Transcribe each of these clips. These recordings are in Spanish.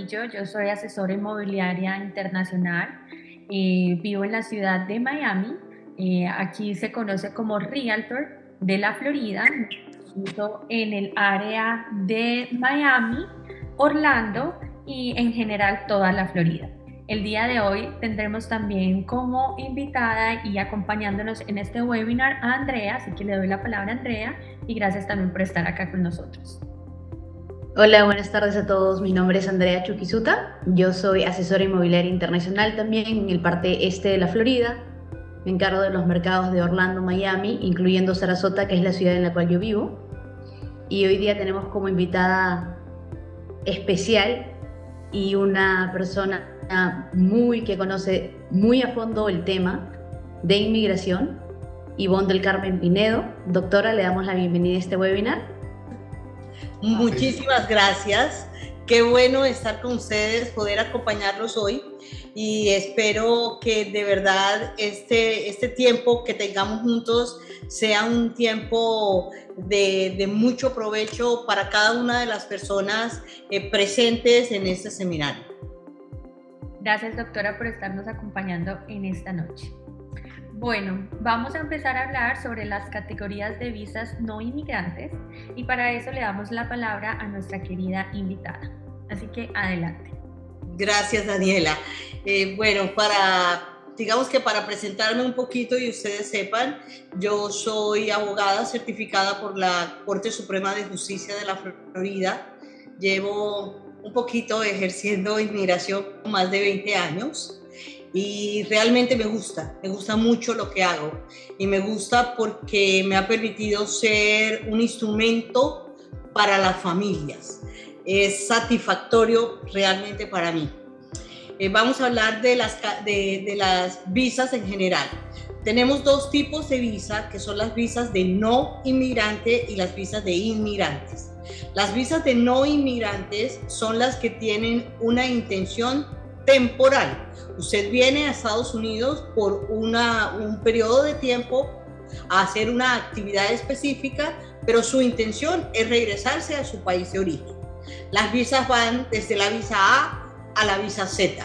Jaramillo, yo soy asesora inmobiliaria internacional, vivo en la ciudad de Miami, aquí se conoce como Realtor de la Florida, vivo en el área de Miami, Orlando y en general toda la Florida. El día de hoy tendremos también como invitada y acompañándonos en este webinar a Andrea, así que le doy la palabra a Andrea y gracias también por estar acá con nosotros. Hola, buenas tardes a todos. Mi nombre es Andrea Chuquisuta. Yo soy asesora inmobiliaria internacional también en el parte este de la Florida. Me encargo de los mercados de Orlando, Miami, incluyendo Sarasota, que es la ciudad en la cual yo vivo. Y hoy día tenemos como invitada especial y una persona que conoce muy a fondo el tema de inmigración, Ivonne del Carmen Pinedo. Doctora, le damos la bienvenida a este webinar. Muchísimas gracias. Qué bueno estar con ustedes, poder acompañarlos hoy y espero que de verdad este tiempo que tengamos juntos sea un tiempo de mucho provecho para cada una de las personas presentes en este seminario. Gracias, doctora, por estarnos acompañando en esta noche. Bueno, vamos a empezar a hablar sobre las categorías de visas no inmigrantes y para eso le damos la palabra a nuestra querida invitada. Así que adelante. Gracias, Daniela. Bueno, digamos que para presentarme un poquito y ustedes sepan, yo soy abogada certificada por la Corte Suprema de Justicia de la Florida. Llevo un poquito ejerciendo inmigración más de 20 años. Y realmente me gusta mucho lo que hago y me gusta porque me ha permitido ser un instrumento para las familias. Es satisfactorio realmente para mí. Vamos a hablar de las visas en general. Tenemos dos tipos de visa, que son las visas de no inmigrante y las visas de inmigrantes. Las visas de no inmigrantes son las que tienen una intención temporal. Usted viene a Estados Unidos por un periodo de tiempo a hacer una actividad específica, pero su intención es regresarse a su país de origen. Las visas van desde la visa A la visa Z.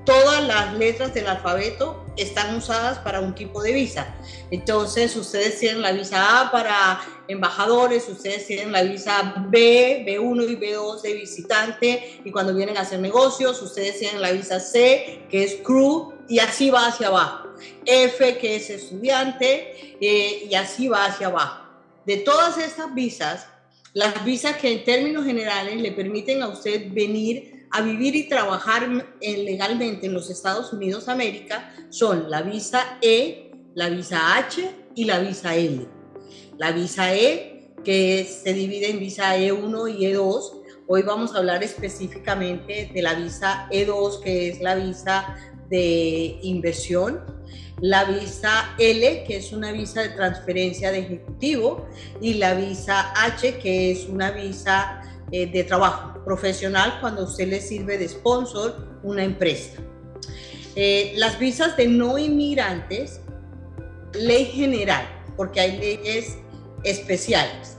Todas las letras del alfabeto están usadas para un tipo de visa. Entonces, ustedes tienen la visa A para embajadores, ustedes tienen la visa B, B1 y B2 de visitante, y cuando vienen a hacer negocios, ustedes tienen la visa C, que es crew, y así va hacia abajo. F, que es estudiante, y así va hacia abajo. De todas estas visas, las visas que en términos generales le permiten a usted venir a vivir y trabajar legalmente en los Estados Unidos de América son la visa E, la visa H y la visa L. La visa E, que se divide en visa E1 y E2. Hoy vamos a hablar específicamente de la visa E2, que es la visa de inversión. La visa L, que es una visa de transferencia de ejecutivo, y la visa H, que es una visa de trabajo profesional cuando usted le sirve de sponsor una empresa. Las visas de no inmigrantes, ley general, porque hay leyes especiales,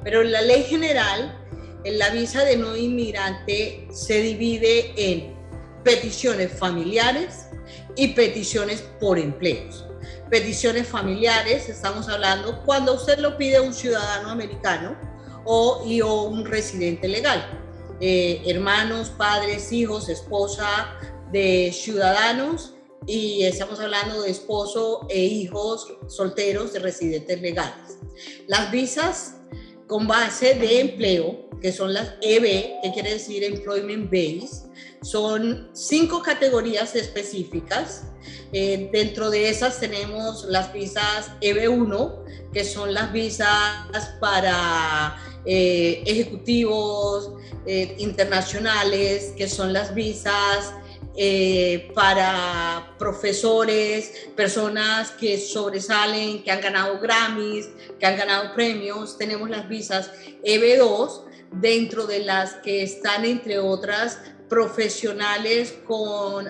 pero la ley general, en la visa de no inmigrante se divide en peticiones familiares y peticiones por empleos. Peticiones familiares, estamos hablando cuando usted lo pide a un ciudadano americano o un residente legal, hermanos, padres, hijos, esposa de ciudadanos, y estamos hablando de esposo e hijos solteros de residentes legales. Las visas con base de empleo, que son las EB, que quiere decir Employment Base, son 5 categorías específicas. Dentro de esas tenemos las visas EB1, que son las visas para ejecutivos internacionales, que son las visas para profesores, personas que sobresalen, que han ganado Grammys, que han ganado premios. Tenemos las visas EB2, dentro de las que están, entre otras, profesionales con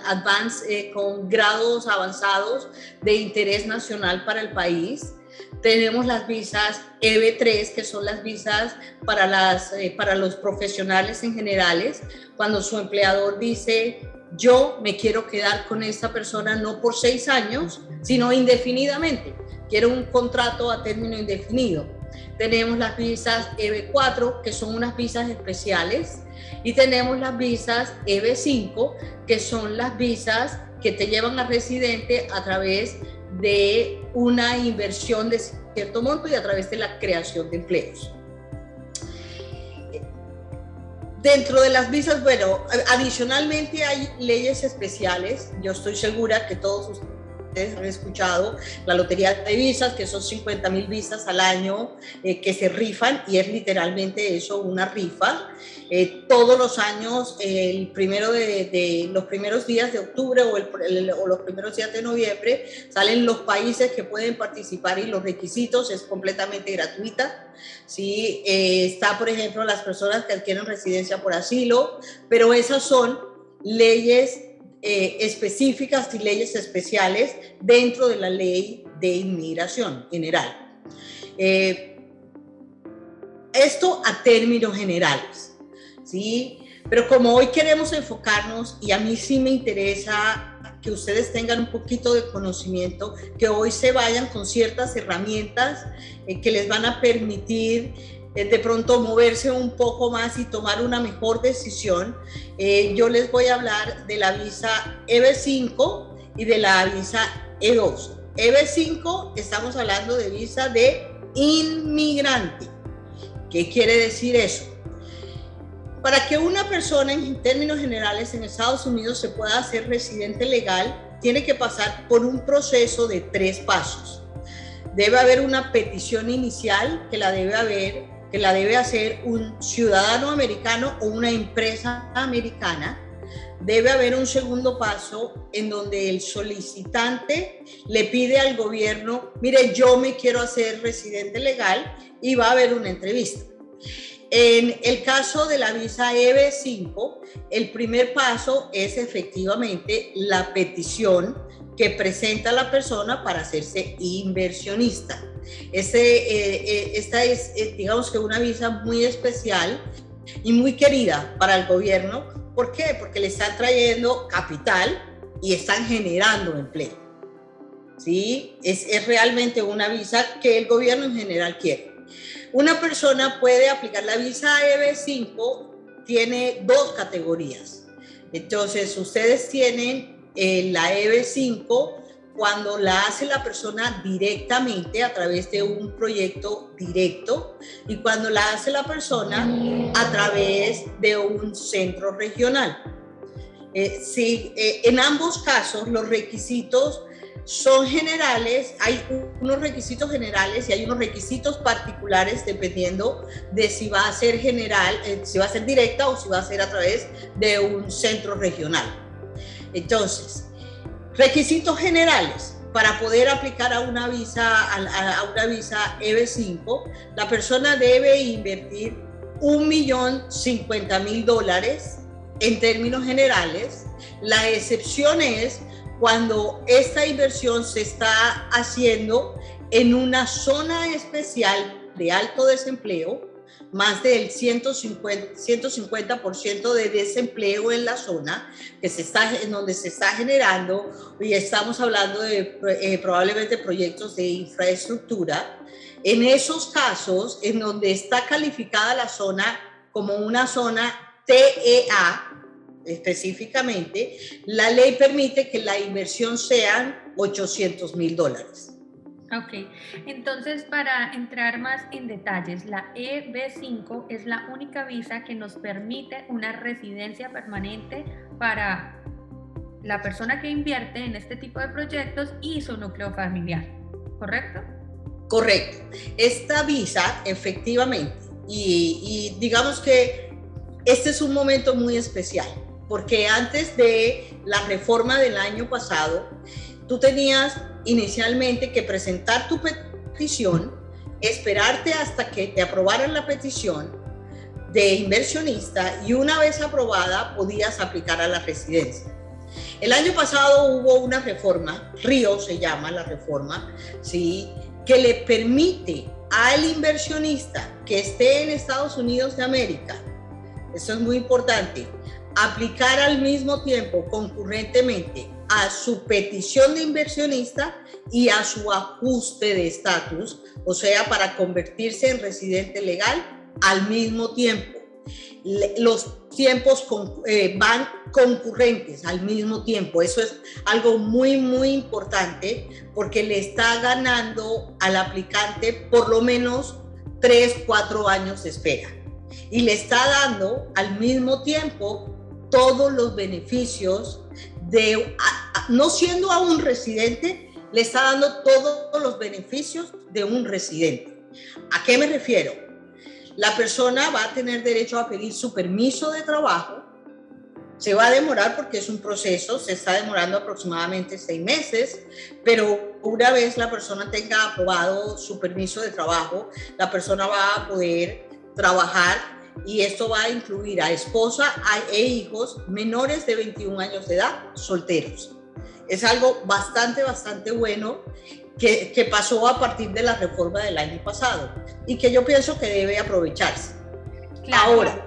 grados avanzados de interés nacional para el país. Tenemos las visas EB3, que son las visas para los profesionales en generales, cuando su empleador dice, yo me quiero quedar con esta persona no por 6 años, sino indefinidamente. Quiero un contrato a término indefinido. Tenemos las visas EB4, que son unas visas especiales, y tenemos las visas EB5, que son las visas que te llevan a residente a través de una inversión de cierto monto y a través de la creación de empleos. Dentro de las visas, bueno, adicionalmente hay leyes especiales. Yo estoy segura que todos ustedes han escuchado la lotería de visas, que son 50,000 visas al año que se rifan, y es literalmente eso, una rifa. Todos los años, los primeros días de octubre o los primeros días de noviembre, salen los países que pueden participar y los requisitos, es completamente gratuita. ¿Sí? Está, por ejemplo, las personas que adquieren residencia por asilo, pero esas son leyes específicas y leyes especiales dentro de la ley de inmigración general. Esto a términos generales, ¿sí? Pero como hoy queremos enfocarnos, y a mí sí me interesa que ustedes tengan un poquito de conocimiento, que hoy se vayan con ciertas herramientas que les van a permitir de pronto moverse un poco más y tomar una mejor decisión. Yo les voy a hablar de la visa EB5 y de la visa E2. EB5, estamos hablando de visa de inmigrante. ¿Qué quiere decir eso? Para que una persona, en términos generales, en Estados Unidos se pueda hacer residente legal, tiene que pasar por un proceso de 3 pasos. Debe haber una petición inicial que la debe hacer un ciudadano americano o una empresa americana. Debe haber un segundo paso en donde el solicitante le pide al gobierno, mire, yo me quiero hacer residente legal, y va a haber una entrevista. En el caso de la visa EB5, el primer paso es efectivamente la petición que presenta la persona para hacerse inversionista. Esta es, digamos que una visa muy especial y muy querida para el gobierno. ¿Por qué? Porque le están trayendo capital y están generando empleo. ¿Sí? Es realmente una visa que el gobierno en general quiere. Una persona puede aplicar la visa EB5, tiene 2 categorías. Entonces, ustedes tienen la EB5 cuando la hace la persona directamente a través de un proyecto directo, y cuando la hace la persona a través de un centro regional. En ambos casos los requisitos son generales, hay unos requisitos generales y hay unos requisitos particulares dependiendo de si va a ser general, si va a ser directa o si va a ser a través de un centro regional. Entonces, requisitos generales para poder aplicar a una visa EB5, la persona debe invertir $1.050.000 en términos generales. La excepción es cuando esta inversión se está haciendo en una zona especial de alto desempleo, más del 150% de desempleo en la zona en donde se está generando, y estamos hablando de probablemente proyectos de infraestructura. En esos casos, en donde está calificada la zona como una zona TEA, específicamente, la ley permite que la inversión sean $800.000. Ok, entonces para entrar más en detalles, la EB5 es la única visa que nos permite una residencia permanente para la persona que invierte en este tipo de proyectos y su núcleo familiar, ¿correcto? Correcto. Esta visa, efectivamente, y digamos que este es un momento muy especial, porque antes de la reforma del año pasado, tú tenías inicialmente que presentar tu petición, esperarte hasta que te aprobaran la petición de inversionista, y una vez aprobada podías aplicar a la residencia. El año pasado hubo una reforma, RIO se llama la reforma, ¿sí? que le permite al inversionista que esté en Estados Unidos de América, eso es muy importante, aplicar al mismo tiempo, concurrentemente, a su petición de inversionista y a su ajuste de estatus, o sea, para convertirse en residente legal al mismo tiempo. Los tiempos van concurrentes al mismo tiempo. Eso es algo muy, muy importante porque le está ganando al aplicante por lo menos 3-4 años de espera. Y le está dando al mismo tiempo todos los beneficios de, no siendo aún residente, le está dando todos los beneficios de un residente. ¿A qué me refiero? La persona va a tener derecho a pedir su permiso de trabajo. Se va a demorar porque es un proceso, se está demorando aproximadamente 6 meses, pero una vez la persona tenga aprobado su permiso de trabajo, la persona va a poder trabajar y esto va a incluir a esposa e hijos menores de 21 años de edad, solteros. Es algo bastante bueno que pasó a partir de la reforma del año pasado y que yo pienso que debe aprovecharse. Claro. Ahora.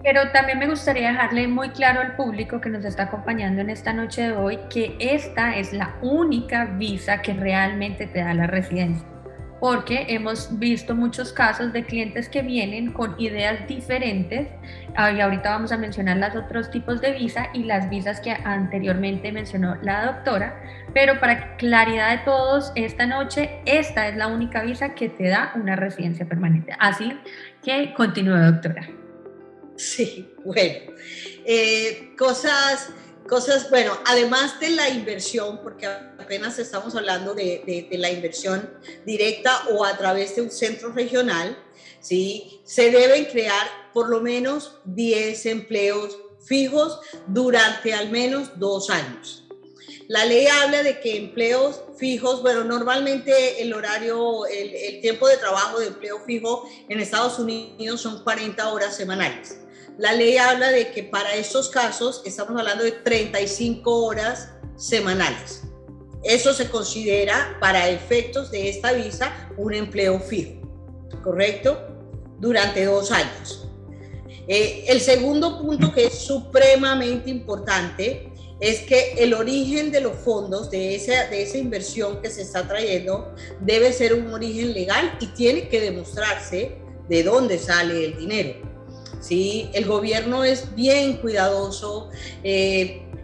Pero también me gustaría dejarle muy claro al público que nos está acompañando en esta noche de hoy que esta es la única visa que realmente te da la residencia. Porque hemos visto muchos casos de clientes que vienen con ideas diferentes, y ahorita vamos a mencionar los otros tipos de visa y las visas que anteriormente mencionó la doctora, pero para claridad de todos, esta noche, esta es la única visa que te da una residencia permanente. Así que continúe, doctora. Sí, bueno, bueno, además de la inversión, porque apenas estamos hablando de la inversión directa o a través de un centro regional, ¿sí? Se deben crear por lo menos 10 empleos fijos durante al menos 2 años. La ley habla de que empleos fijos, bueno, normalmente el tiempo de trabajo de empleo fijo en Estados Unidos son 40 horas semanales. La ley habla de que para estos casos estamos hablando de 35 horas semanales. Eso se considera para efectos de esta visa un empleo fijo, ¿correcto? Durante 2 años. El segundo punto que es supremamente importante es que el origen de los fondos de esa inversión que se está trayendo debe ser un origen legal y tiene que demostrarse de dónde sale el dinero. ¿Sí? El gobierno es bien cuidadoso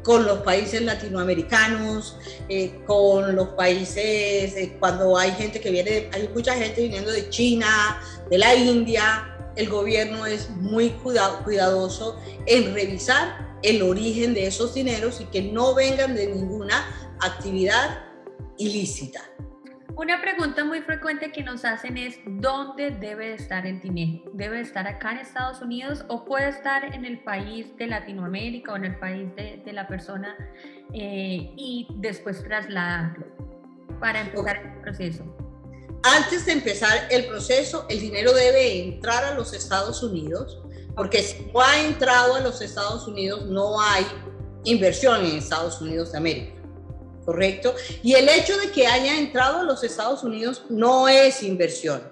con los países latinoamericanos, con los países, cuando hay gente que viene, hay mucha gente viniendo de China, de la India, el gobierno es muy cuidadoso en revisar el origen de esos dineros y que no vengan de ninguna actividad ilícita. Una pregunta muy frecuente que nos hacen es ¿dónde debe estar el dinero? ¿Debe estar acá en Estados Unidos o puede estar en el país de Latinoamérica o en el país de la persona y después trasladarlo para empezar el proceso? Antes de empezar el proceso, el dinero debe entrar a los Estados Unidos, porque si no ha entrado a los Estados Unidos, no hay inversión en Estados Unidos de América. ¿Correcto? Y el hecho de que haya entrado a los Estados Unidos no es inversión,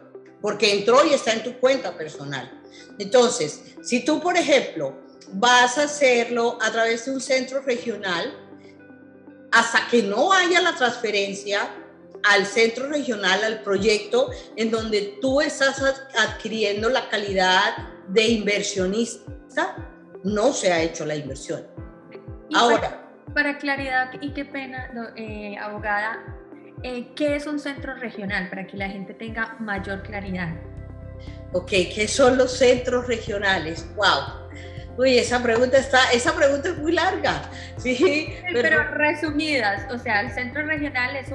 porque entró y está en tu cuenta personal. Entonces, si tú, por ejemplo, vas a hacerlo a través de un centro regional, hasta que no haya la transferencia al centro regional, al proyecto en donde tú estás adquiriendo la calidad de inversionista, no se ha hecho la inversión. Ahora, para claridad y qué pena, abogada, ¿qué es un centro regional? Para que la gente tenga mayor claridad. Ok, ¿qué son los centros regionales? ¡Wow! Uy, esa pregunta es muy larga. Sí, pero resumidas, o sea, el centro regional es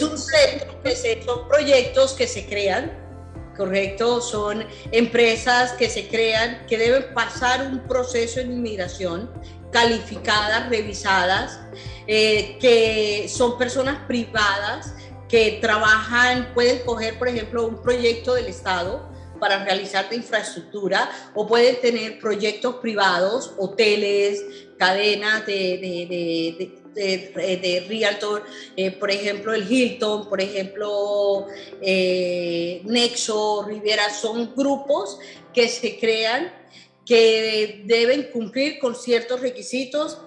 un centro son proyectos que se crean, ¿correcto? Son empresas que se crean, que deben pasar un proceso en inmigración, calificadas, revisadas, que son personas privadas que trabajan, pueden coger, por ejemplo, un proyecto del Estado, para realizar de infraestructura, o pueden tener proyectos privados, hoteles, cadenas de realtor, por ejemplo el Hilton, por ejemplo Nexo, Riviera, son grupos que se crean que deben cumplir con ciertos requisitos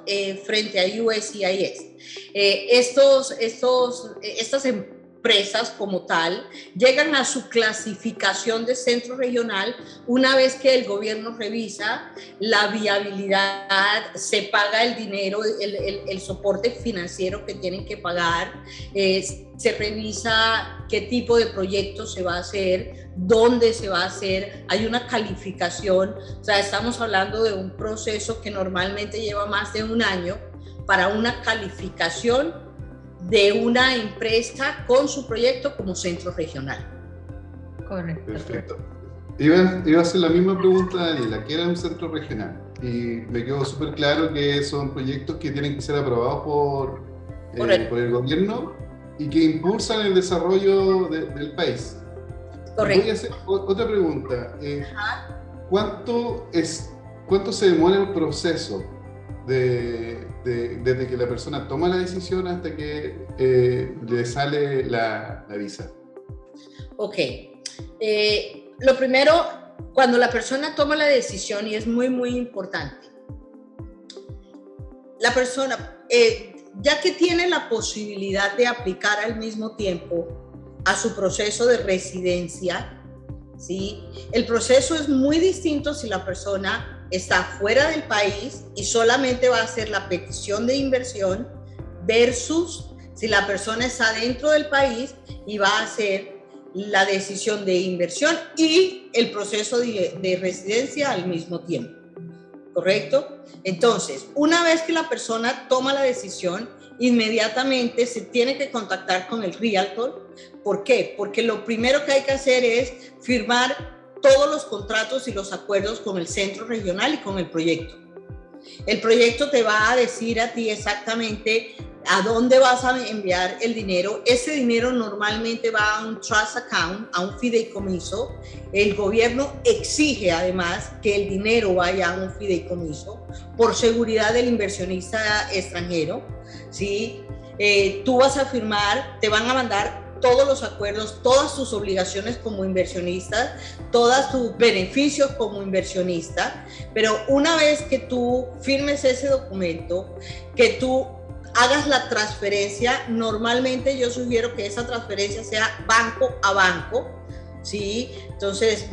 frente a USCIS. Estas empresas como tal llegan a su clasificación de centro regional una vez que el gobierno revisa la viabilidad, se paga el dinero, el soporte financiero que tienen que pagar, se revisa qué tipo de proyecto se va a hacer, dónde se va a hacer, hay una calificación, o sea, estamos hablando de un proceso que normalmente lleva más de un año para una calificación de una empresa con su proyecto como centro regional. Correcto. Perfecto. Iba a hacer la misma pregunta a Daniela, ¿qué era un centro regional? Y me quedó súper claro que son proyectos que tienen que ser aprobados por el gobierno y que impulsan el desarrollo del país. Correcto. Voy a hacer otra pregunta. ¿Cuánto se demora el proceso desde que la persona toma la decisión hasta que le sale la visa? Ok. Lo primero, cuando la persona toma la decisión, y es muy, muy importante, la persona, ya que tiene la posibilidad de aplicar al mismo tiempo a su proceso de residencia, ¿sí? El proceso es muy distinto si la persona está fuera del país y solamente va a hacer la petición de inversión versus si la persona está dentro del país y va a hacer la decisión de inversión y el proceso de residencia al mismo tiempo, ¿correcto? Entonces, una vez que la persona toma la decisión, inmediatamente se tiene que contactar con el realtor. ¿Por qué? Porque lo primero que hay que hacer es firmar todos los contratos y los acuerdos con el centro regional y con el proyecto. El proyecto te va a decir a ti exactamente a dónde vas a enviar el dinero. Ese dinero normalmente va a un trust account, a un fideicomiso. El gobierno exige además que el dinero vaya a un fideicomiso por seguridad del inversionista extranjero, ¿sí? Tú vas a firmar, te van a mandar todos los acuerdos, todas tus obligaciones como inversionista, todos tus beneficios como inversionista, pero una vez que tú firmes ese documento, que tú hagas la transferencia, normalmente yo sugiero que esa transferencia sea banco a banco, ¿sí? Entonces,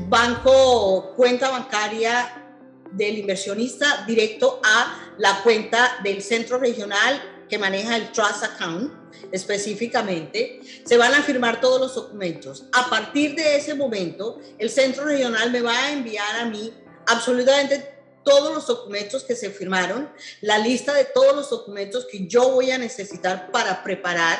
cuenta bancaria del inversionista directo a la cuenta del centro regional que maneja el Trust Account específicamente, se van a firmar todos los documentos. A partir de ese momento, el centro regional me va a enviar a mí absolutamente todos los documentos que se firmaron, la lista de todos los documentos que yo voy a necesitar para preparar,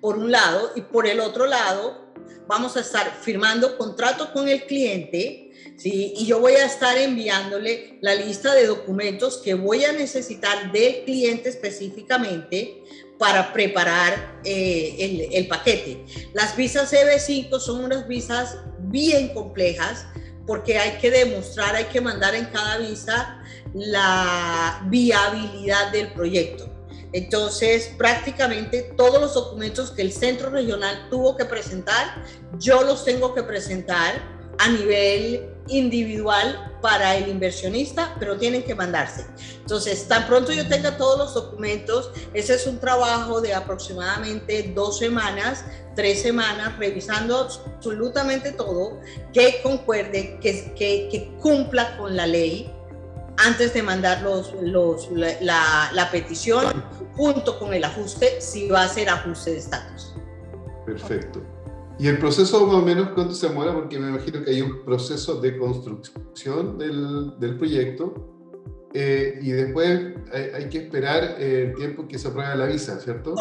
por un lado, y por el otro lado, vamos a estar firmando contrato con el cliente, ¿sí? Y yo voy a estar enviándole la lista de documentos que voy a necesitar del cliente específicamente para preparar el paquete. Las visas EB5 son unas visas bien complejas porque hay que demostrar, hay que mandar en cada visa la viabilidad del proyecto. Entonces, prácticamente todos los documentos que el centro regional tuvo que presentar, yo los tengo que presentar a nivel individual para el inversionista, pero tienen que mandarse. Entonces, tan pronto yo tenga todos los documentos, ese es un trabajo de aproximadamente 2 semanas, 3 semanas, revisando absolutamente todo, que concuerde, que cumpla con la ley, antes de mandar la petición, junto con el ajuste, si va a ser ajuste de estatus. Perfecto. ¿Y el proceso más o menos cuánto se demora? Porque me imagino que hay un proceso de construcción del proyecto y después hay que esperar el tiempo que se apruebe la visa, ¿cierto?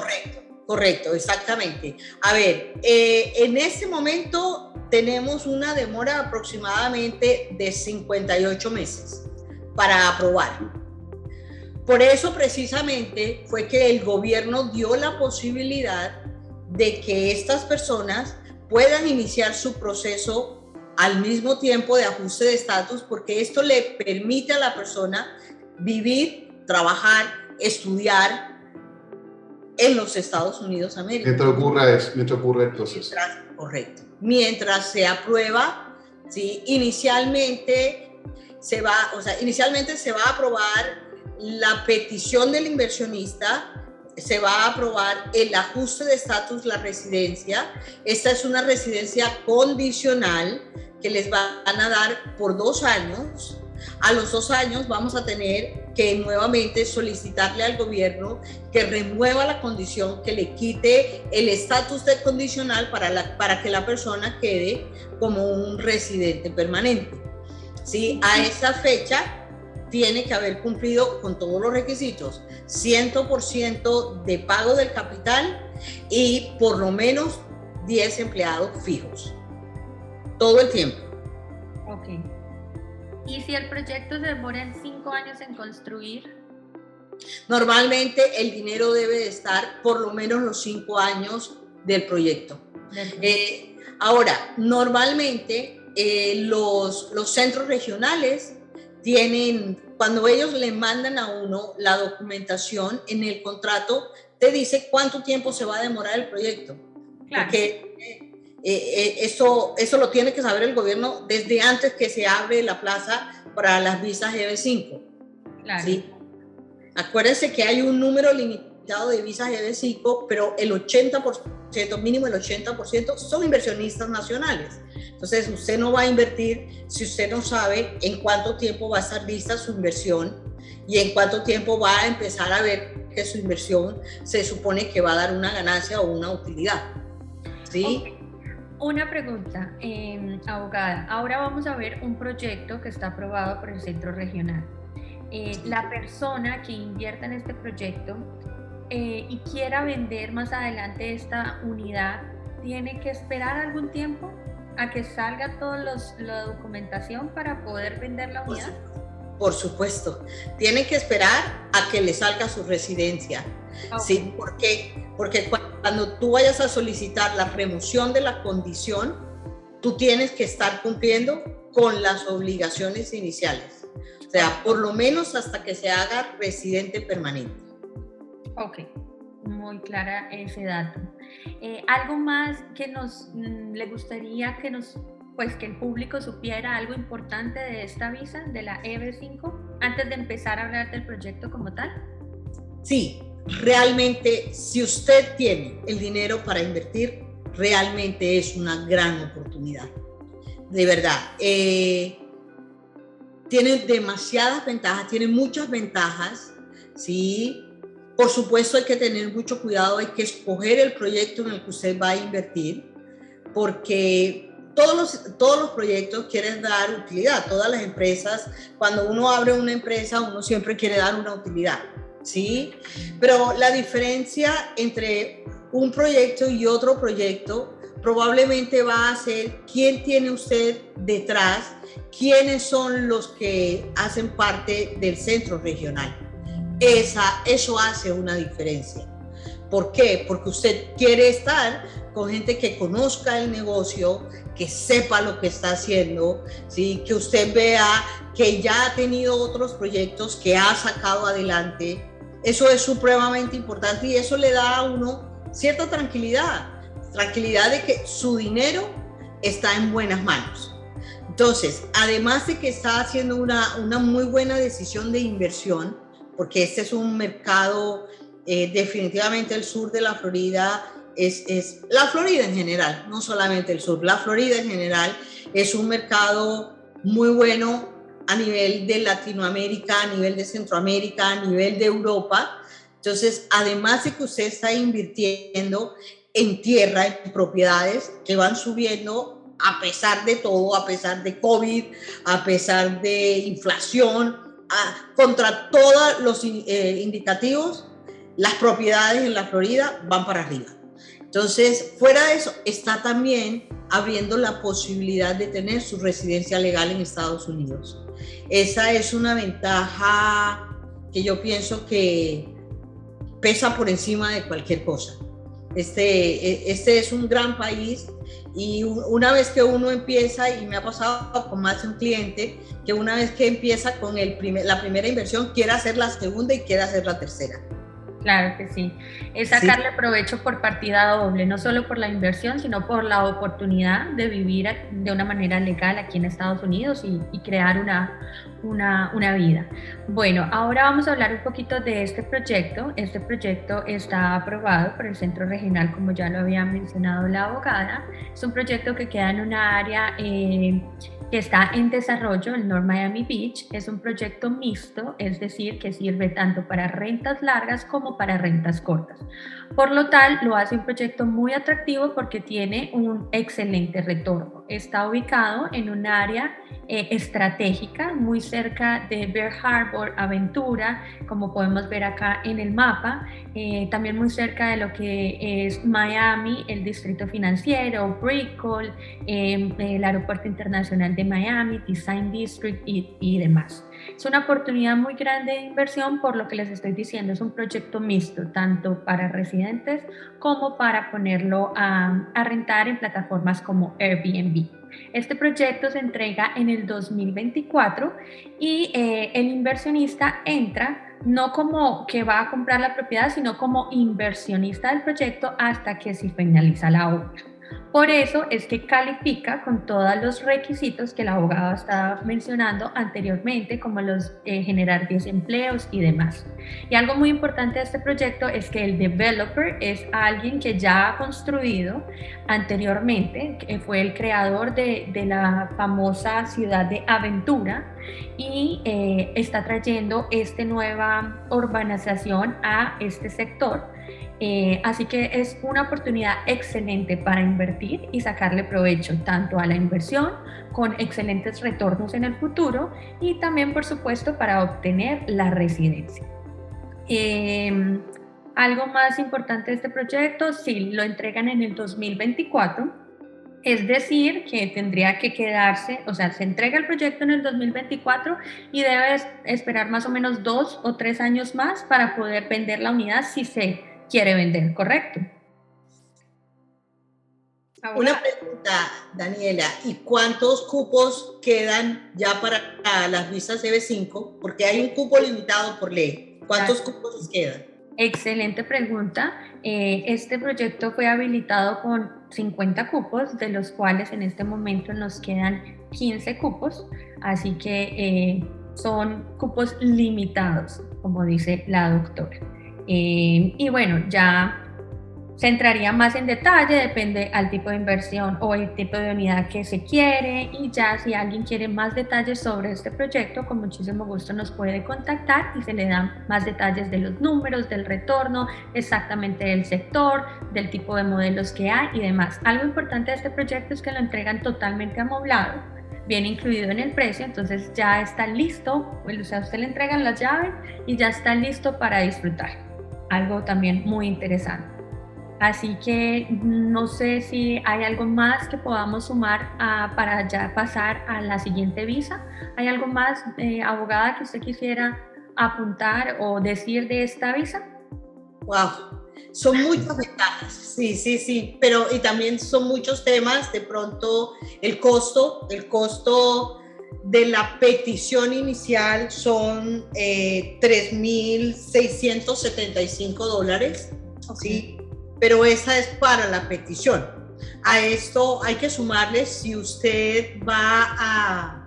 Correcto, exactamente. A ver, en este momento tenemos una demora aproximadamente de 58 meses para aprobar. Por eso precisamente fue que el gobierno dio la posibilidad de que estas personas puedan iniciar su proceso al mismo tiempo de ajuste de estatus, porque esto le permite a la persona vivir, trabajar, estudiar en los Estados Unidos de América. Mientras ocurre el proceso. Correcto. Mientras se aprueba, ¿sí? Inicialmente se va a aprobar la petición del inversionista, se va a aprobar el ajuste de estatus, la residencia. Esta es una residencia condicional que les van a dar por 2 años. A los 2 años vamos a tener que nuevamente solicitarle al gobierno que remueva la condición, que le quite el estatus de condicional para que la persona quede como un residente permanente. ¿Sí? A esa fecha tiene que haber cumplido con todos los requisitos, 100% de pago del capital y por lo menos 10 empleados fijos, todo el tiempo. Ok. ¿Y si el proyecto se demora en 5 años en construir? Normalmente el dinero debe de estar por lo menos los 5 años del proyecto. Ahora, normalmente los centros regionales tienen, cuando ellos le mandan a uno la documentación en el contrato, te dice cuánto tiempo se va a demorar el proyecto. Claro. Porque eso lo tiene que saber el gobierno desde antes que se abre la plaza para las visas EB5. Claro. ¿Sí? Acuérdense que hay un número limitado de visas EB5, pero el 80%, mínimo el 80%, son inversionistas nacionales. Entonces, usted no va a invertir si usted no sabe en cuánto tiempo va a estar lista su inversión y en cuánto tiempo va a empezar a ver que su inversión se supone que va a dar una ganancia o una utilidad. ¿Sí? Okay. Una pregunta, abogada. Ahora vamos a ver un proyecto que está aprobado por el centro regional. La persona que invierta en este proyecto y quiera vender más adelante esta unidad, ¿tiene que esperar algún tiempo a que salga toda la documentación para poder vender la unidad? Por supuesto, tiene que esperar a que le salga su residencia. Okay. ¿Sí? ¿Por qué? Porque cuando tú vayas a solicitar la remoción de la condición, tú tienes que estar cumpliendo con las obligaciones iniciales. O sea, por lo menos hasta que se haga residente permanente. Ok, muy clara ese dato. ¿Algo más que le gustaría que el público supiera, algo importante de esta visa, de la EB5, antes de empezar a hablar del proyecto como tal? Sí, realmente, si usted tiene el dinero para invertir, realmente es una gran oportunidad. De verdad, tiene demasiadas ventajas, tiene muchas ventajas, ¿sí? Por supuesto, hay que tener mucho cuidado, hay que escoger el proyecto en el que usted va a invertir, porque todos los proyectos quieren dar utilidad. Todas las empresas, cuando uno abre una empresa, uno siempre quiere dar una utilidad, ¿sí? Pero la diferencia entre un proyecto y otro proyecto probablemente va a ser quién tiene usted detrás, quiénes son los que hacen parte del centro regional. Eso hace una diferencia. ¿Por qué? Porque usted quiere estar con gente que conozca el negocio, que sepa lo que está haciendo, ¿sí? Que usted vea que ya ha tenido otros proyectos que ha sacado adelante. Eso es supremamente importante y eso le da a uno cierta tranquilidad de que su dinero está en buenas manos. Entonces, además de que está haciendo una muy buena decisión de inversión, porque este es un mercado, definitivamente el sur de la Florida, es la Florida en general, no solamente el sur, la Florida en general es un mercado muy bueno a nivel de Latinoamérica, a nivel de Centroamérica, a nivel de Europa. Entonces, además de que usted está invirtiendo en tierra, en propiedades que van subiendo a pesar de todo, a pesar de COVID, a pesar de inflación, contra todos los indicativos, las propiedades en la Florida van para arriba. Entonces, fuera de eso, está también abriendo la posibilidad de tener su residencia legal en Estados Unidos. Esa es una ventaja que yo pienso que pesa por encima de cualquier cosa. Este es un gran país Y una vez que uno empieza, y me ha pasado con más de un cliente, que una vez que empieza con la primera inversión, quiere hacer la segunda y quiere hacer la tercera. Claro que sí. Es sacarle provecho por partida doble, no solo por la inversión, sino por la oportunidad de vivir de una manera legal aquí en Estados Unidos y crear una vida. Bueno, ahora vamos a hablar un poquito de este proyecto. Este proyecto está aprobado por el Centro Regional, como ya lo había mencionado la abogada. Es un proyecto que queda en una área que está en desarrollo, el North Miami Beach. Es un proyecto mixto, es decir, que sirve tanto para rentas largas como para rentas cortas. Por lo tal, lo hace un proyecto muy atractivo porque tiene un excelente retorno. Está ubicado en un área estratégica, muy cerca de Bear Harbor, Aventura, como podemos ver acá en el mapa, también muy cerca de lo que es Miami, el distrito financiero, Brickell, el aeropuerto internacional de Miami, Design District y demás. Es una oportunidad muy grande de inversión, por lo que les estoy diciendo, es un proyecto mixto, tanto para residentes como para ponerlo a rentar en plataformas como Airbnb. Este proyecto se entrega en el 2024 y el inversionista entra no como que va a comprar la propiedad, sino como inversionista del proyecto hasta que se finaliza la obra. Por eso es que califica con todos los requisitos que la abogada estaba mencionando anteriormente, como los generar 10 empleos y demás. Y algo muy importante de este proyecto es que el developer es alguien que ya ha construido anteriormente, que fue el creador de la famosa ciudad de Aventura, y está trayendo esta nueva urbanización a este sector. Así que es una oportunidad excelente para invertir y sacarle provecho tanto a la inversión, con excelentes retornos en el futuro, y también, por supuesto, para obtener la residencia. Algo más importante de este proyecto, sí, lo entregan en el 2024. Es decir, que tendría que quedarse, o sea, se entrega el proyecto en el 2024 y debe esperar más o menos 2 o 3 años más para poder vender la unidad si se quiere vender, ¿correcto? Una pregunta, Daniela, ¿y cuántos cupos quedan ya para las visas EB5? Porque hay un cupo limitado por ley. ¿Cuántos cupos les quedan? Excelente pregunta. Este proyecto fue habilitado con 50 cupos, de los cuales en este momento nos quedan 15 cupos, así que son cupos limitados, como dice la doctora. Y bueno, ya se entraría más en detalle, depende al tipo de inversión o el tipo de unidad que se quiere, y ya si alguien quiere más detalles sobre este proyecto, con muchísimo gusto nos puede contactar y se le dan más detalles de los números, del retorno, exactamente del sector, del tipo de modelos que hay y demás. Algo importante de este proyecto es que lo entregan totalmente amoblado, viene incluido en el precio, entonces ya está listo, o sea, usted le entregan las llaves y ya está listo para disfrutar. Algo también muy interesante. Así que no sé si hay algo más que podamos sumar para ya pasar a la siguiente visa. ¿Hay algo más, abogada, que usted quisiera apuntar o decir de esta visa? Wow, son muchas ventajas, sí, pero y también son muchos temas. De pronto el costo de la petición inicial son $3,675, ¿sí? Pero esa es para la petición. A esto hay que sumarle, si usted va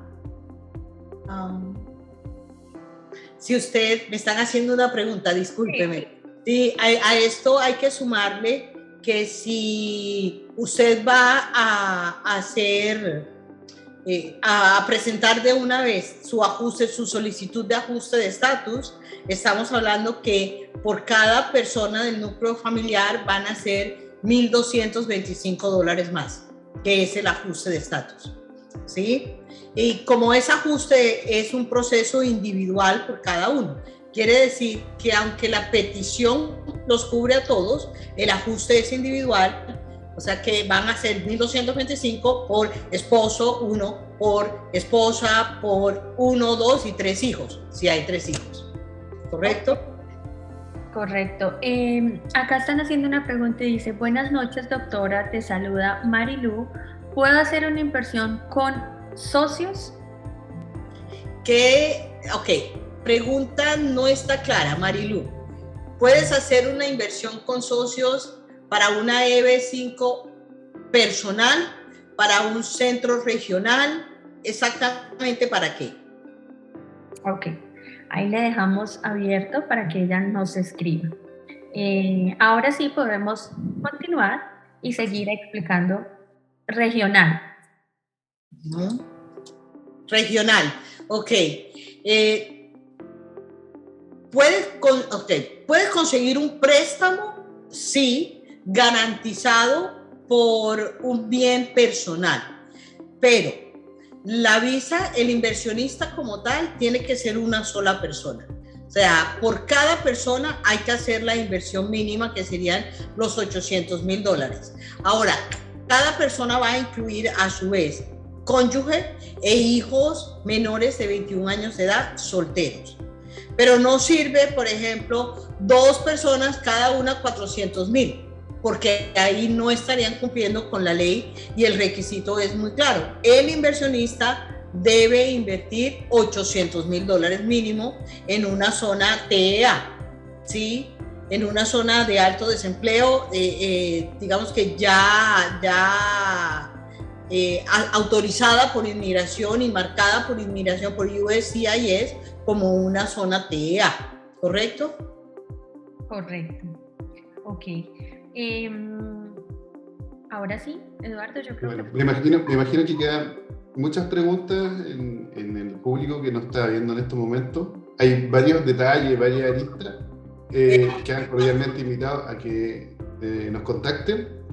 si usted, me están haciendo una pregunta, discúlpeme. Sí, a esto hay que sumarle que si usted va a hacer, a presentar de una vez su ajuste, su solicitud de ajuste de estatus, estamos hablando que por cada persona del núcleo familiar van a ser $1,225 más, que es el ajuste de estatus, ¿sí? Y como ese ajuste es un proceso individual por cada uno, quiere decir que aunque la petición los cubre a todos, el ajuste es individual, o sea que van a ser 1,225 por esposo 1, por esposa, por 1, 2 y 3 hijos, si hay 3 hijos, ¿correcto? Correcto. Acá están haciendo una pregunta y dice, buenas noches, doctora, te saluda Marilu. ¿Puedo hacer una inversión con socios? Ok, pregunta no está clara, Marilu. ¿Puedes hacer una inversión con socios para una EB5 personal, para un centro regional? ¿Exactamente para qué? Ok, ahí le dejamos abierto para que ella nos escriba. Ahora sí podemos continuar y seguir explicando regional. Regional, ok. ¿Puedes conseguir un préstamo? Sí, garantizado por un bien personal, pero la visa, el inversionista como tal, tiene que ser una sola persona. O sea, por cada persona hay que hacer la inversión mínima, que serían los $800,000. Ahora, cada persona va a incluir a su vez cónyuge e hijos menores de 21 años de edad solteros. Pero no sirve, por ejemplo, 2 personas, cada una $400,000, porque ahí no estarían cumpliendo con la ley y el requisito es muy claro. El inversionista debe invertir $800,000 mínimo en una zona TEA, ¿sí? En una zona de alto desempleo, digamos que ya autorizada por inmigración y marcada por inmigración por USCIS como una zona TEA, ¿correcto? Correcto. Ok. Ahora sí, Eduardo, yo creo que... Me imagino que quedan muchas preguntas en el público que nos está viendo en estos momentos. Hay varios detalles, varias aristas que han cordialmente invitado a que nos contacten.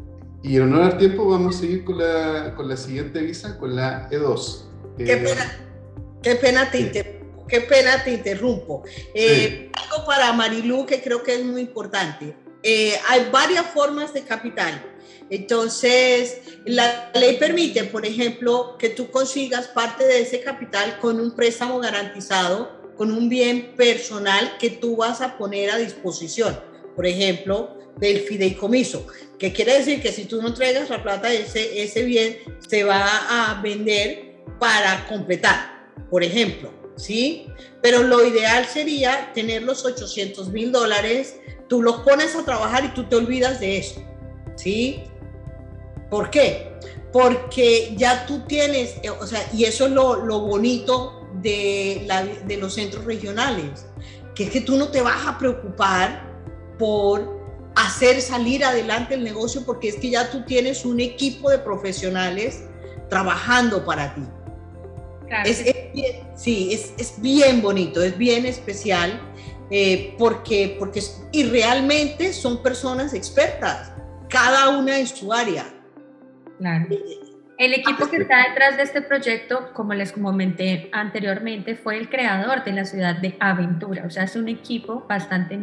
Y en honor al tiempo vamos a seguir con la siguiente visa, con la E2. Qué pena te interrumpo. Algo para Marilu que creo que es muy importante. Hay varias formas de capital. Entonces, la ley permite, por ejemplo, que tú consigas parte de ese capital con un préstamo garantizado, con un bien personal que tú vas a poner a disposición. Por ejemplo, del fideicomiso, que quiere decir que si tú no entregas la plata, ese bien se va a vender para completar, por ejemplo, ¿sí? Pero lo ideal sería tener los $800,000, tú los pones a trabajar y tú te olvidas de eso, ¿sí? ¿Por qué? Porque ya tú tienes, o sea, y eso es lo bonito de los centros regionales, que es que tú no te vas a preocupar por hacer salir adelante el negocio, porque es que ya tú tienes un equipo de profesionales trabajando para ti. Claro. Es bien bonito, es bien especial, porque y realmente son personas expertas, cada una en su área. Claro. El equipo que está detrás de este proyecto, como les comenté anteriormente, fue el creador de la ciudad de Aventura. O sea, es un equipo bastante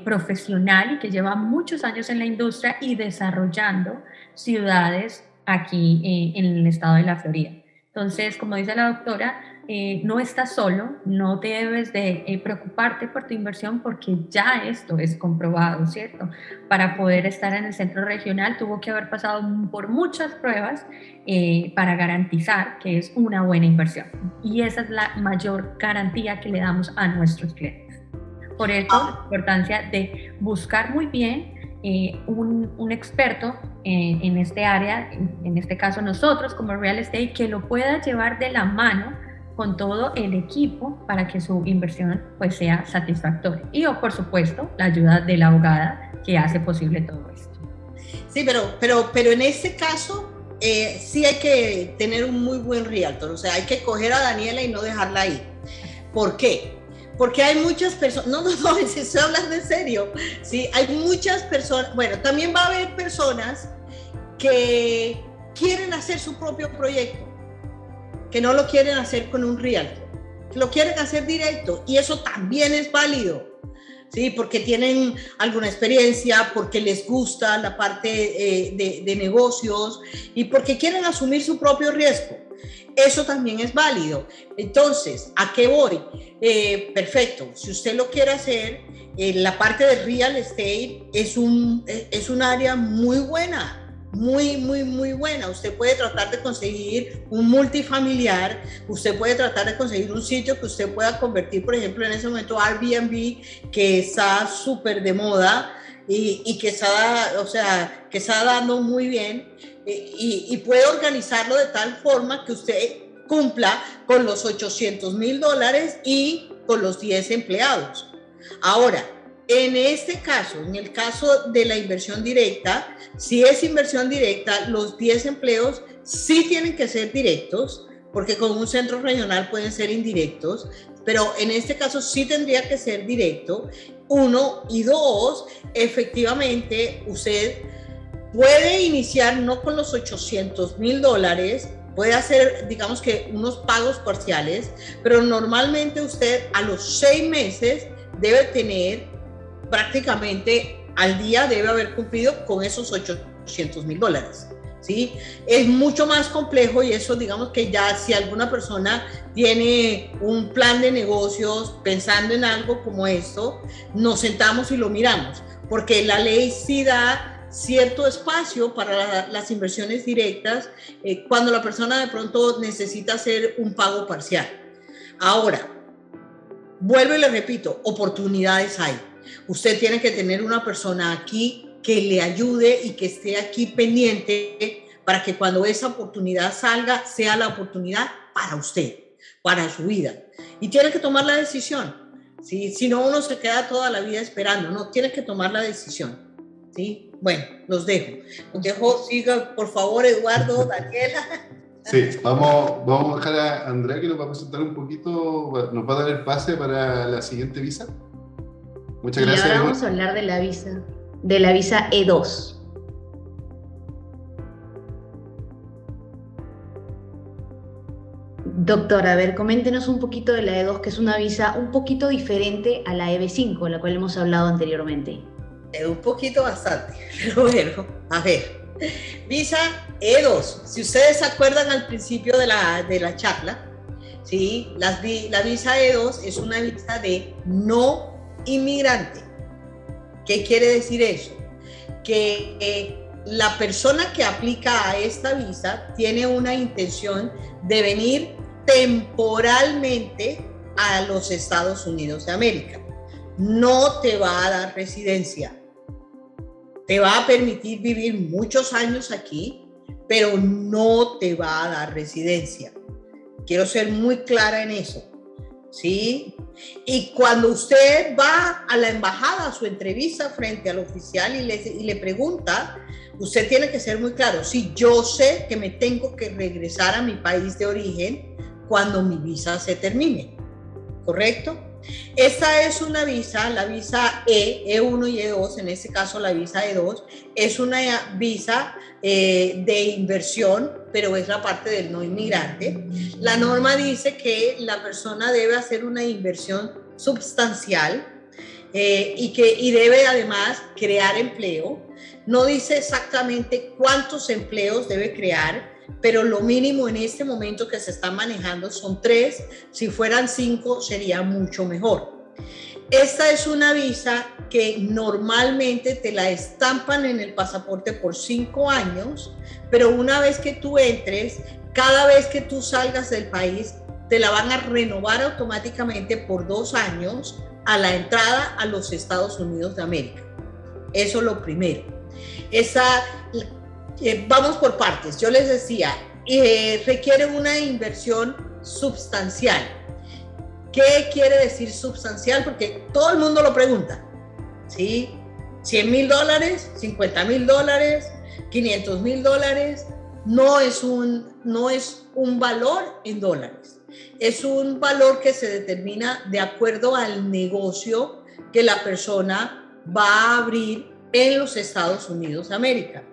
profesional y que lleva muchos años en la industria y desarrollando ciudades aquí en el estado de la Florida. Entonces, como dice la doctora, no estás solo, no debes de preocuparte por tu inversión, porque ya esto es comprobado, ¿cierto? Para poder estar en el centro regional tuvo que haber pasado por muchas pruebas para garantizar que es una buena inversión. Y esa es la mayor garantía que le damos a nuestros clientes. Por eso, la importancia de buscar muy bien un experto en este área, en este caso nosotros como Real Estate, que lo pueda llevar de la mano con todo el equipo para que su inversión pues sea satisfactoria. Y por supuesto, la ayuda de la abogada que hace posible todo esto. Sí, pero en este caso sí hay que tener un muy buen realtor, o sea, hay que coger a Daniela y no dejarla ahí. ¿Por qué? Porque hay muchas personas, no, si estoy hablando en serio, sí, hay muchas personas, bueno, también va a haber personas que quieren hacer su propio proyecto, que no lo quieren hacer con un realtor, que lo quieren hacer directo, y eso también es válido, ¿sí? Porque tienen alguna experiencia, porque les gusta la parte de negocios y porque quieren asumir su propio riesgo. eso también es válido. Entonces, ¿a qué voy? Perfecto, si usted lo quiere hacer, la parte de real estate es un área muy buena. Muy buena. Usted puede tratar de conseguir un multifamiliar, usted puede tratar de conseguir un sitio que usted pueda convertir, por ejemplo, en ese momento Airbnb, que está súper de moda y que está dando muy bien, y puede organizarlo de tal forma que usted cumpla con los $800,000 y con los 10 empleados. Ahora, en este caso, en el caso de la inversión directa, si es inversión directa, los 10 empleos sí tienen que ser directos, porque con un centro regional pueden ser indirectos, pero en este caso sí tendría que ser directo. 1 y 2, efectivamente, usted puede iniciar no con los $800,000, puede hacer, digamos que unos pagos parciales, pero normalmente usted a los 6 meses debe tener prácticamente al día, debe haber cumplido con esos $800,000, ¿sí? Es mucho más complejo y eso, digamos que ya si alguna persona tiene un plan de negocios pensando en algo como esto, nos sentamos y lo miramos, porque la ley sí da cierto espacio para las inversiones directas cuando la persona de pronto necesita hacer un pago parcial. Ahora, vuelvo y le repito, oportunidades hay. Usted tiene que tener una persona aquí que le ayude y que esté aquí pendiente para que cuando esa oportunidad salga, sea la oportunidad para usted, para su vida. Y tiene que tomar la decisión, ¿sí? Si no, uno se queda toda la vida esperando, no, tiene que tomar la decisión, ¿sí? Bueno, los dejo, siga por favor, Eduardo, Daniela. Sí, vamos a dejar a Andrea que nos va a presentar un poquito, nos va a dar el pase para la siguiente visa. Muchas gracias. Y ahora vamos a hablar de la visa E2. Doctor, a ver, coméntenos un poquito de la E2, que es una visa un poquito diferente a la EB5, la cual hemos hablado anteriormente. Un poquito bastante, pero bueno, a ver. Visa E2, si ustedes se acuerdan al principio de la charla, ¿sí? La visa E2 es una visa de no inmigrante. ¿Qué quiere decir eso? Que la persona que aplica a esta visa tiene una intención de venir temporalmente a los Estados Unidos de América. No te va a dar residencia. Te va a permitir vivir muchos años aquí, pero no te va a dar residencia. Quiero ser muy clara en eso, ¿sí? Y cuando usted va a la embajada, a su entrevista frente al oficial y le pregunta, usted tiene que ser muy claro. Sí, yo sé que me tengo que regresar a mi país de origen cuando mi visa se termine, ¿correcto? Esta es una visa, la visa E1 y E2, en este caso la visa E2, es una visa de inversión, pero es la parte del no inmigrante. La norma dice que la persona debe hacer una inversión sustancial y debe además crear empleo. No dice exactamente cuántos empleos debe crear, pero lo mínimo en este momento que se está manejando son 3, si fueran 5 sería mucho mejor. Esta es una visa que normalmente te la estampan en el pasaporte por 5 años, pero una vez que tú entres, cada vez que tú salgas del país, te la van a renovar automáticamente por 2 años a la entrada a los Estados Unidos de América. Eso es lo primero. Vamos por partes. Yo les decía, requiere una inversión sustancial. ¿Qué quiere decir sustancial? Porque todo el mundo lo pregunta, ¿sí? $100,000, $50,000, $500,000, no es un valor en dólares. Es un valor que se determina de acuerdo al negocio que la persona va a abrir en los Estados Unidos de América,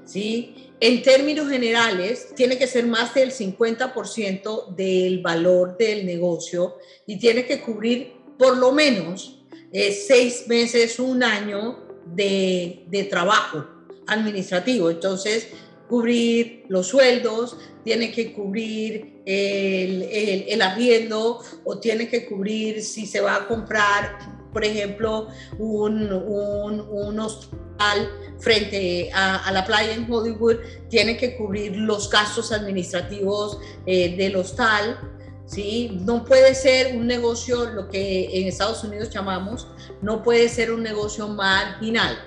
¿sí? En términos generales, tiene que ser más del 50% del valor del negocio y tiene que cubrir por lo menos 6 meses, 1 año de trabajo administrativo. Entonces, cubrir los sueldos, tiene que cubrir el arriendo o tiene que cubrir si se va a comprar, por ejemplo, un hostal frente a la playa en Hollywood, tiene que cubrir los gastos administrativos del hostal, ¿sí? No puede ser un negocio, lo que en Estados Unidos llamamos, no puede ser un negocio marginal.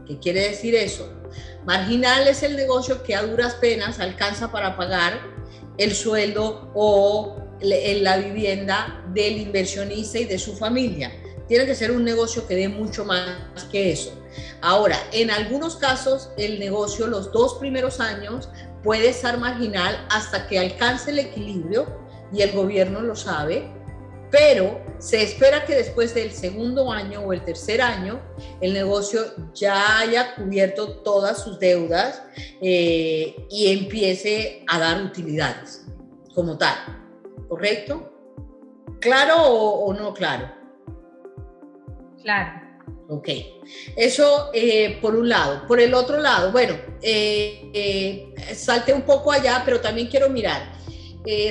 ¿Qué quiere decir eso? Marginal es el negocio que a duras penas alcanza para pagar el sueldo o la vivienda del inversionista y de su familia. Tiene que ser un negocio que dé mucho más que eso. Ahora, en algunos casos, el negocio los 2 primeros años puede estar marginal hasta que alcance el equilibrio, y el gobierno lo sabe, pero se espera que después del segundo año o el tercer año el negocio ya haya cubierto todas sus deudas y empiece a dar utilidades como tal. ¿Correcto? ¿Claro o no claro? Claro. Ok, eso por un lado. Por el otro lado, bueno, salté un poco allá, pero también quiero mirar.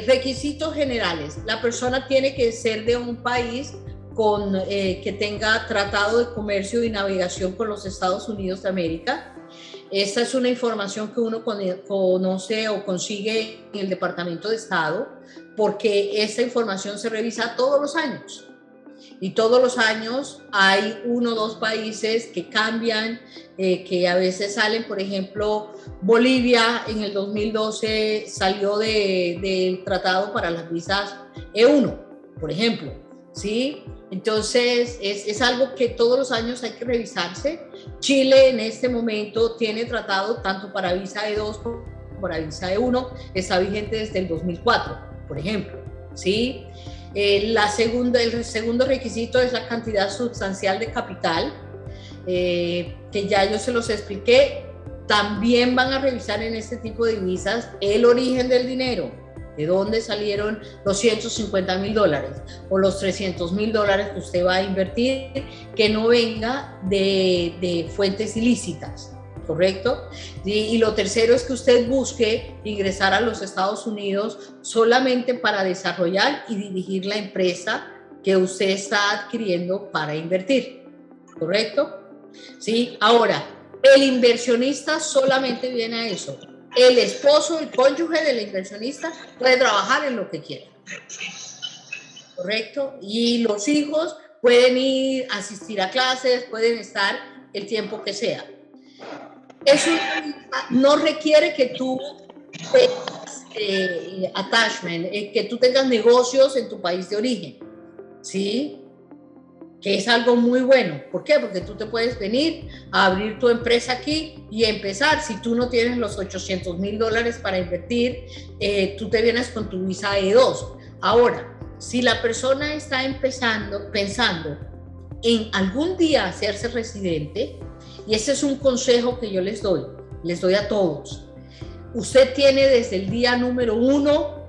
Requisitos generales. La persona tiene que ser de un país que tenga tratado de comercio y navegación con los Estados Unidos de América. Esta es una información que uno conoce o consigue en el Departamento de Estado, porque esta información se revisa todos los años. Y todos los años hay 1 o 2 países que cambian, que a veces salen. Por ejemplo, Bolivia en el 2012 salió del tratado para las visas E1, por ejemplo, ¿sí? Entonces es algo que todos los años hay que revisarse. Chile en este momento tiene tratado tanto para visa E2 como para visa E1, está vigente desde el 2004, por ejemplo, ¿sí? El segundo requisito es la cantidad sustancial de capital, que ya yo se los expliqué. También van a revisar en este tipo de visas el origen del dinero, de dónde salieron los $150,000 o los $300,000 que usted va a invertir, que no venga de fuentes ilícitas. ¿Correcto? Y lo tercero es que usted busque ingresar a los Estados Unidos solamente para desarrollar y dirigir la empresa que usted está adquiriendo para invertir. ¿Correcto? ¿Sí? Ahora, el inversionista solamente viene a eso. El esposo, el cónyuge del inversionista puede trabajar en lo que quiera. ¿Correcto? Y los hijos pueden ir a asistir a clases, pueden estar el tiempo que sea. Eso no requiere que tú tengas attachment, que tú tengas negocios en tu país de origen, ¿sí? Que es algo muy bueno. ¿Por qué? Porque tú te puedes venir a abrir tu empresa aquí y empezar. Si tú no tienes los $800,000 para invertir, tú te vienes con tu visa E2. Ahora, si la persona está pensando en algún día hacerse residente, y ese es un consejo que yo les doy a todos. Usted tiene desde el día número 1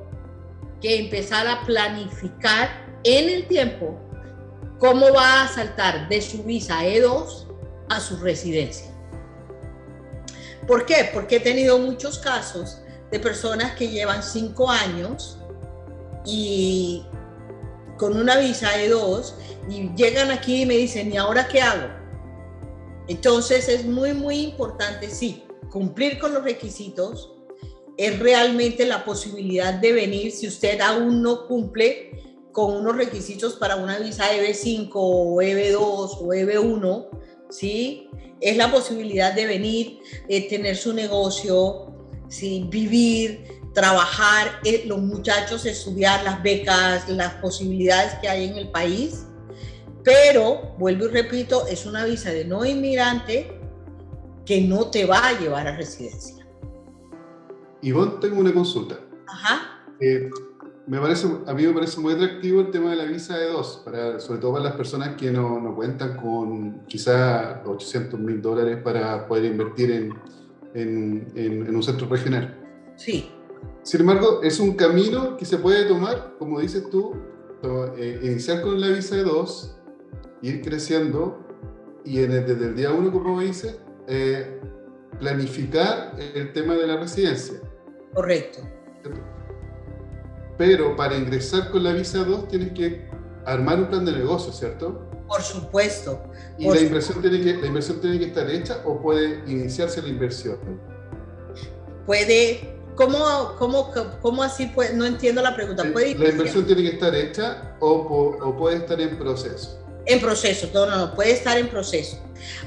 que empezar a planificar en el tiempo cómo va a saltar de su visa E2 a su residencia. ¿Por qué? Porque he tenido muchos casos de personas que llevan 5 años y con una visa E2 y llegan aquí y me dicen, ¿y ahora qué hago? Entonces es muy, muy importante, sí, cumplir con los requisitos. Es realmente la posibilidad de venir, si usted aún no cumple con unos requisitos para una visa EB5 o EB2 o EB1, ¿sí? Es la posibilidad de venir, tener su negocio, ¿sí? Vivir, trabajar, los muchachos estudiar, las becas, las posibilidades que hay en el país. Pero, vuelvo y repito, es una visa de no inmigrante que no te va a llevar a residencia. Ivonne, tengo una consulta. Ajá. A mí me parece muy atractivo el tema de la visa E2, sobre todo para las personas que no cuentan con quizá $800,000 para poder invertir en un centro regional. Sí. Sin embargo, es un camino que se puede tomar, como dices tú, iniciar con la visa E2, ir creciendo y desde el día 1, como dices, planificar el tema de la residencia. Correcto. Pero para ingresar con la visa 2 tienes que armar un plan de negocio, ¿cierto? Por supuesto. ¿Y la inversión tiene que estar hecha o puede iniciarse la inversión? Puede, ¿cómo así? No entiendo la pregunta. ¿Puede ¿La inversión tiene que estar hecha o puede estar en proceso? En proceso, no, puede estar en proceso.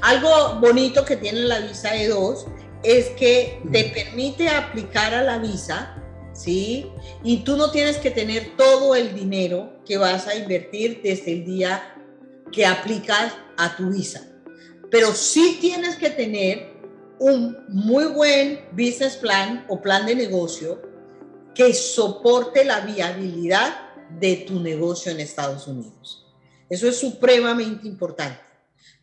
Algo bonito que tiene la visa E2 es que te permite aplicar a la visa, ¿sí? Y tú no tienes que tener todo el dinero que vas a invertir desde el día que aplicas a tu visa. Pero sí tienes que tener un muy buen business plan o plan de negocio que soporte la viabilidad de tu negocio en Estados Unidos. Eso es supremamente importante.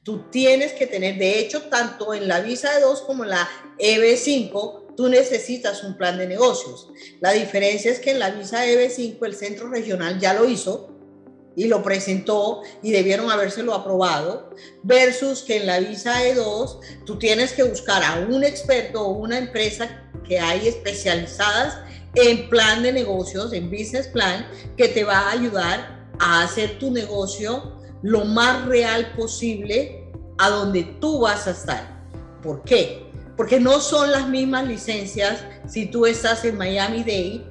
Tú tienes que tener, de hecho, tanto en la visa E2 como en la EB5, tú necesitas un plan de negocios. La diferencia es que en la visa EB5 el centro regional ya lo hizo y lo presentó y debieron habérselo aprobado, versus que en la visa E2 tú tienes que buscar a un experto o una empresa que hay especializadas en plan de negocios, en business plan, que te va a ayudar a hacer tu negocio lo más real posible a donde tú vas a estar. ¿Por qué? Porque no son las mismas licencias si tú estás en Miami-Dade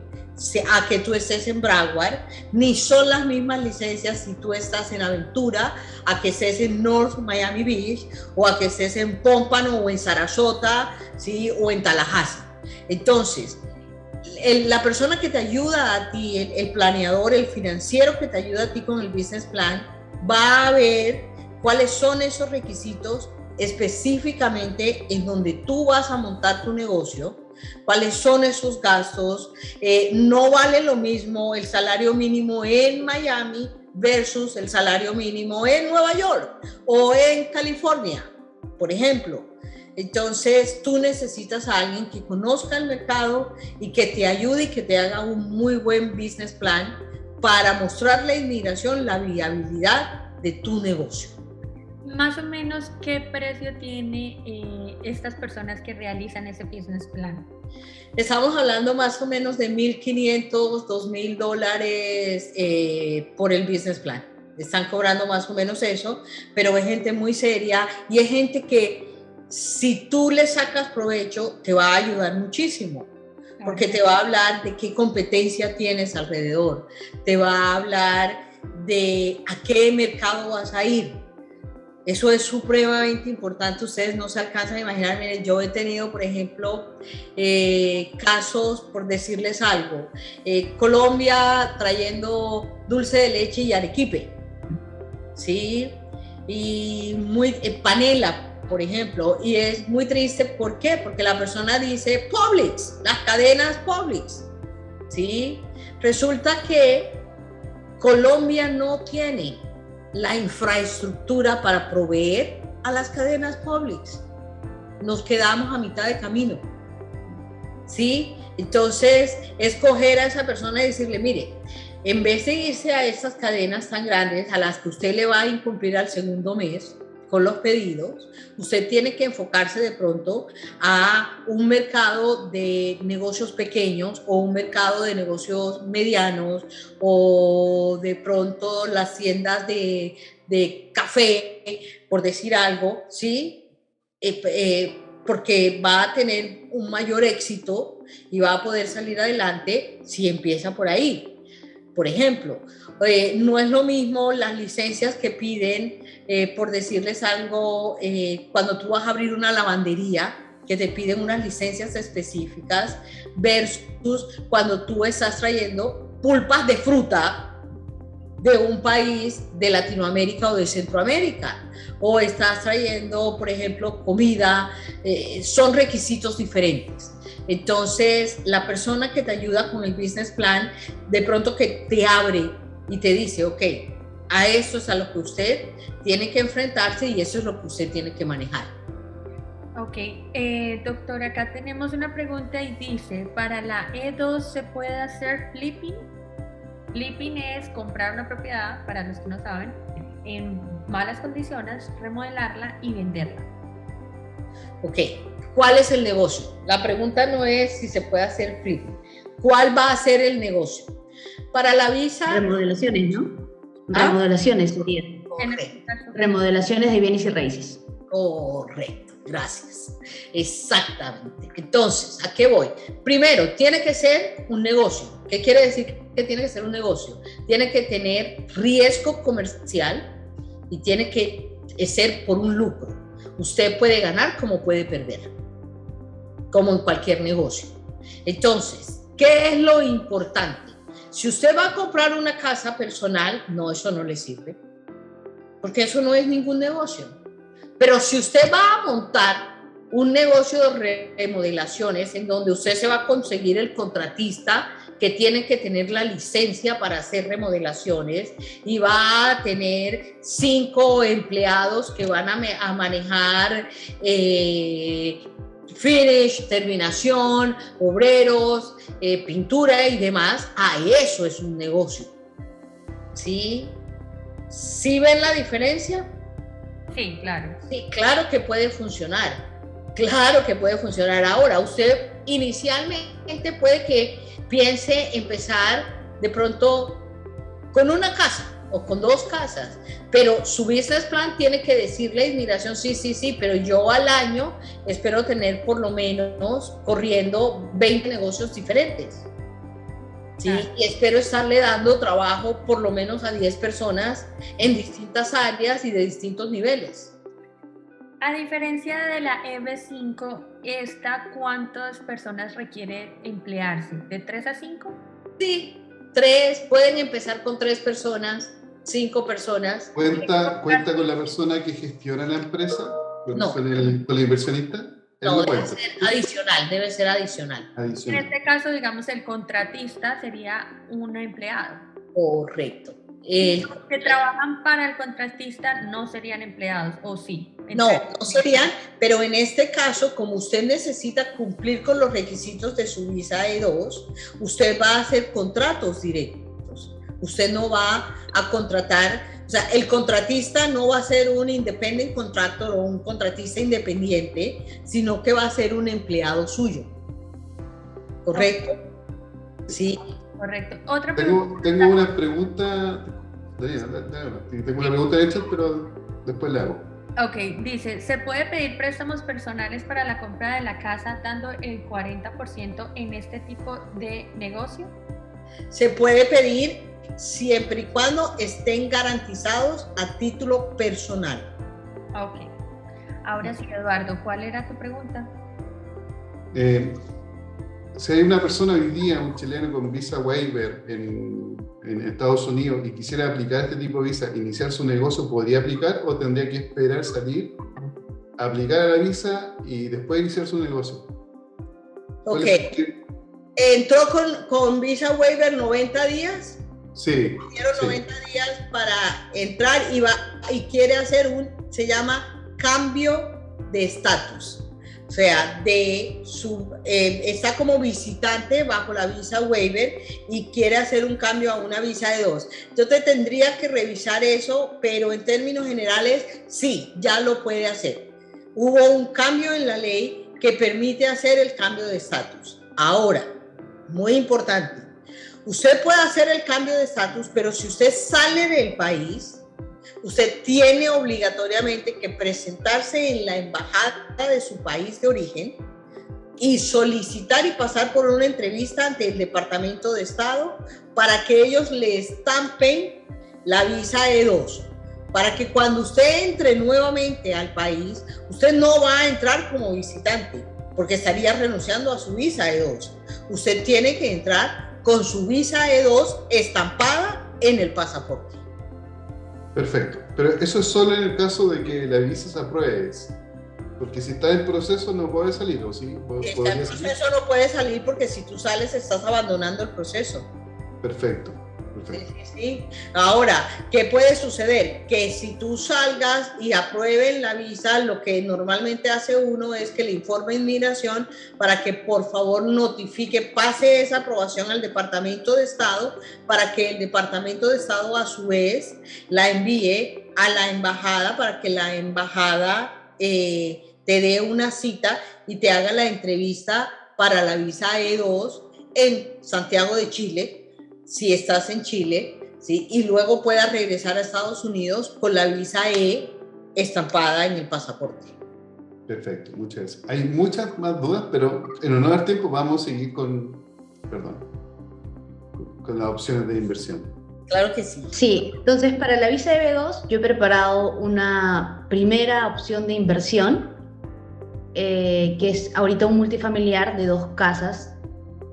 a que tú estés en Broward, ni son las mismas licencias si tú estás en Aventura a que estés en North Miami Beach o a que estés en Pompano o en Sarasota, ¿sí? O en Tallahassee. Entonces, la persona que te ayuda a ti, el planeador, el financiero que te ayuda a ti con el business plan, va a ver cuáles son esos requisitos específicamente en donde tú vas a montar tu negocio, cuáles son esos gastos. No vale lo mismo el salario mínimo en Miami versus el salario mínimo en Nueva York o en California, por ejemplo. Entonces tú necesitas a alguien que conozca el mercado y que te ayude y que te haga un muy buen business plan para mostrarle a la inmigración la viabilidad de tu negocio. Más o menos, ¿qué precio tiene estas personas que realizan ese business plan? Estamos hablando más o menos de $1,500, $2,000 por el business plan. Están cobrando más o menos eso, pero es gente muy seria y es gente que si tú le sacas provecho te va a ayudar muchísimo, porque te va a hablar de qué competencia tienes alrededor, te va a hablar de a qué mercado vas a ir. Eso es supremamente importante. Ustedes no se alcanzan a imaginar. Miren, yo he tenido, por ejemplo, casos, por decirles algo, Colombia trayendo dulce de leche y arequipe, ¿sí? Y panela, por ejemplo, y es muy triste. ¿Por qué? Porque la persona dice Publix, las cadenas Publix, ¿sí? Resulta que Colombia no tiene la infraestructura para proveer a las cadenas Publix. Nos quedamos a mitad de camino, ¿sí? Entonces, escoger a esa persona y decirle, mire, en vez de irse a estas cadenas tan grandes a las que usted le va a incumplir al segundo mes con los pedidos, usted tiene que enfocarse de pronto a un mercado de negocios pequeños o un mercado de negocios medianos o de pronto las tiendas de café, por decir algo, ¿sí? Porque va a tener un mayor éxito y va a poder salir adelante si empieza por ahí. Por ejemplo, no es lo mismo las licencias que piden, por decirles algo, cuando tú vas a abrir una lavandería, que te piden unas licencias específicas, versus cuando tú estás trayendo pulpas de fruta de un país de Latinoamérica o de Centroamérica, o estás trayendo, por ejemplo, comida. Son requisitos diferentes. Entonces, la persona que te ayuda con el business plan, de pronto que te abre y te dice, ok, a esto es a lo que usted tiene que enfrentarse y eso es lo que usted tiene que manejar. Ok, doctor, acá tenemos una pregunta y dice, ¿para la E2 se puede hacer flipping? Flipping es comprar una propiedad, para los que no saben, en malas condiciones, remodelarla y venderla. Ok, ¿cuál es el negocio? La pregunta no es si se puede hacer flipping. ¿Cuál va a ser el negocio? Para la visa... Remodelaciones, ¿no? Remodelaciones sería. Remodelaciones de bienes y raíces. Correcto, gracias. Exactamente. Entonces, ¿a qué voy? Primero, tiene que ser un negocio. ¿Qué quiere decir que tiene que ser un negocio? Tiene que tener riesgo comercial y tiene que ser por un lucro. Usted puede ganar como puede perder, como en cualquier negocio. Entonces, ¿qué es lo importante? Si usted va a comprar una casa personal, no, eso no le sirve, porque eso no es ningún negocio. Pero si usted va a montar un negocio de remodelaciones en donde usted se va a conseguir el contratista que tiene que tener la licencia para hacer remodelaciones y va a tener 5 empleados que van a manejar finish, terminación, obreros, pintura y demás, eso es un negocio. ¿Sí? ¿Sí ven la diferencia? Sí, claro. Sí, claro que puede funcionar. Claro que puede funcionar. Ahora, usted inicialmente puede que piense empezar de pronto con una casa o con 2 casas, pero su business plan tiene que decirle a inmigración, sí, pero yo al año espero tener por lo menos corriendo 20 negocios diferentes. ¿Sí? Y espero estarle dando trabajo por lo menos a 10 personas en distintas áreas y de distintos niveles. A diferencia de la EB5, ¿cuántas personas requiere emplearse? ¿De 3 a 5? Sí, 3, pueden empezar con 3 personas, 5 personas. ¿Cuenta con la persona que gestiona la empresa? No. ¿Con el inversionista? No, debe ser adicional. En este caso, digamos, el contratista sería un empleado. Correcto. Los que trabajan para el contratista no serían empleados, ¿o sí? No serían, pero en este caso, como usted necesita cumplir con los requisitos de su visa E2, usted va a hacer contratos directos. Usted no va a contratar, o sea, el contratista no va a ser un independent contractor o un contratista independiente, sino que va a ser un empleado suyo. ¿Correcto? Sí. Correcto. Otra pregunta. Tengo una pregunta. Tengo una pregunta hecha, pero después la hago. Ok, dice, ¿se puede pedir préstamos personales para la compra de la casa dando el 40% en este tipo de negocio? Se puede pedir siempre y cuando estén garantizados a título personal. Ok. Ahora sí, Eduardo, ¿cuál era tu pregunta? Si hay una persona hoy día, un chileno con visa waiver en Estados Unidos y quisiera aplicar este tipo de visa, iniciar su negocio, ¿podría aplicar o tendría que esperar salir, aplicar a la visa y después iniciar su negocio? Ok. ¿Entró con visa waiver 90 días? Sí. Quiero 90 días para entrar y quiere hacer se llama cambio de estatus. O sea, está como visitante bajo la visa waiver y quiere hacer un cambio a una visa E2. Yo tendría que revisar eso, pero en términos generales, sí, ya lo puede hacer. Hubo un cambio en la ley que permite hacer el cambio de estatus. Ahora, muy importante, usted puede hacer el cambio de estatus, pero si usted sale del país, usted tiene obligatoriamente que presentarse en la embajada de su país de origen y solicitar y pasar por una entrevista ante el Departamento de Estado para que ellos le estampen la visa E2, para que cuando usted entre nuevamente al país, usted no va a entrar como visitante, porque estaría renunciando a su visa E2. Usted tiene que entrar con su visa E2 estampada en el pasaporte. Perfecto, pero eso es solo en el caso de que la visa se apruebe, porque si está en proceso no puede salir, ¿o sí? Si está en proceso no puede salir porque si tú sales estás abandonando el proceso. Perfecto. Sí. Ahora, ¿qué puede suceder? Que si tú salgas y aprueben la visa, lo que normalmente hace uno es que le informe a inmigración para que por favor notifique, pase esa aprobación al Departamento de Estado para que el Departamento de Estado a su vez la envíe a la embajada para que la embajada te dé una cita y te haga la entrevista para la visa E2 en Santiago de Chile, si estás en Chile, ¿sí? Y luego puedas regresar a Estados Unidos con la visa E estampada en el pasaporte. Perfecto, muchas gracias. Hay muchas más dudas, pero en honor al tiempo vamos a seguir con las opciones de inversión. Claro que sí. Sí, entonces para la visa de B2 yo he preparado una primera opción de inversión, que es ahorita un multifamiliar de 2 casas.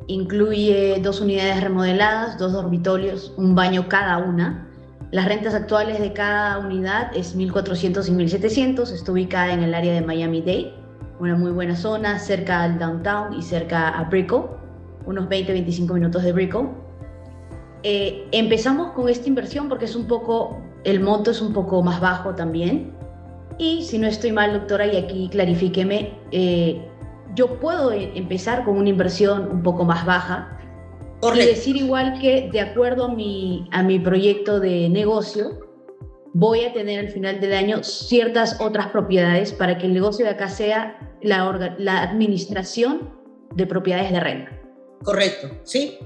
Incluye 2 unidades remodeladas, 2 dormitorios, un baño cada una. Las rentas actuales de cada unidad es 1.400 y 1.700. Está ubicada en el área de Miami-Dade, una muy buena zona, cerca al downtown y cerca a Brickell, unos 20-25 minutos de Brickell. Empezamos con esta inversión porque el monto es un poco más bajo también. Y si no estoy mal, doctora, y aquí clarifíqueme, yo puedo empezar con una inversión un poco más baja. Correcto. Y decir igual que de acuerdo a mi proyecto de negocio, voy a tener al final del año ciertas otras propiedades para que el negocio de acá sea la administración de propiedades de renta. Correcto, sí.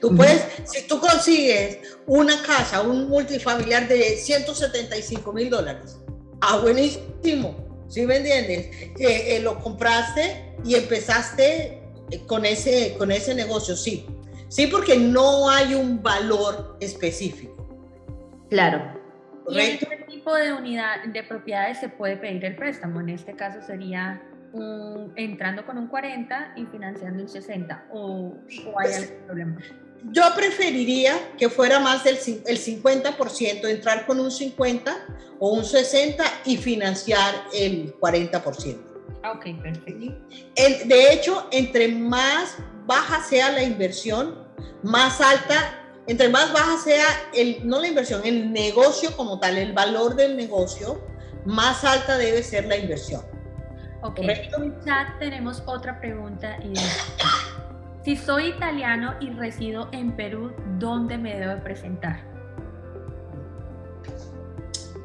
Tú puedes, si tú consigues una casa, un multifamiliar de $175,000, buenísimo, ¿sí me entiendes? Lo compraste y empezaste con ese negocio, sí, porque no hay un valor específico. Claro. ¿Correcto? ¿Y en qué tipo de unidad de propiedades se puede pedir el préstamo? En este caso sería entrando con un 40 y financiando un 60, o hay algún problema. Yo preferiría que fuera más el 50%, entrar con un 50 o un 60 y financiar el 40%. Ok, perfecto. De hecho, entre más baja sea la inversión, más alta, entre más baja sea no la inversión, el negocio como tal, el valor del negocio, más alta debe ser la inversión. Ok, en el chat tenemos otra pregunta y es: si soy italiano y resido en Perú, ¿dónde me debo presentar?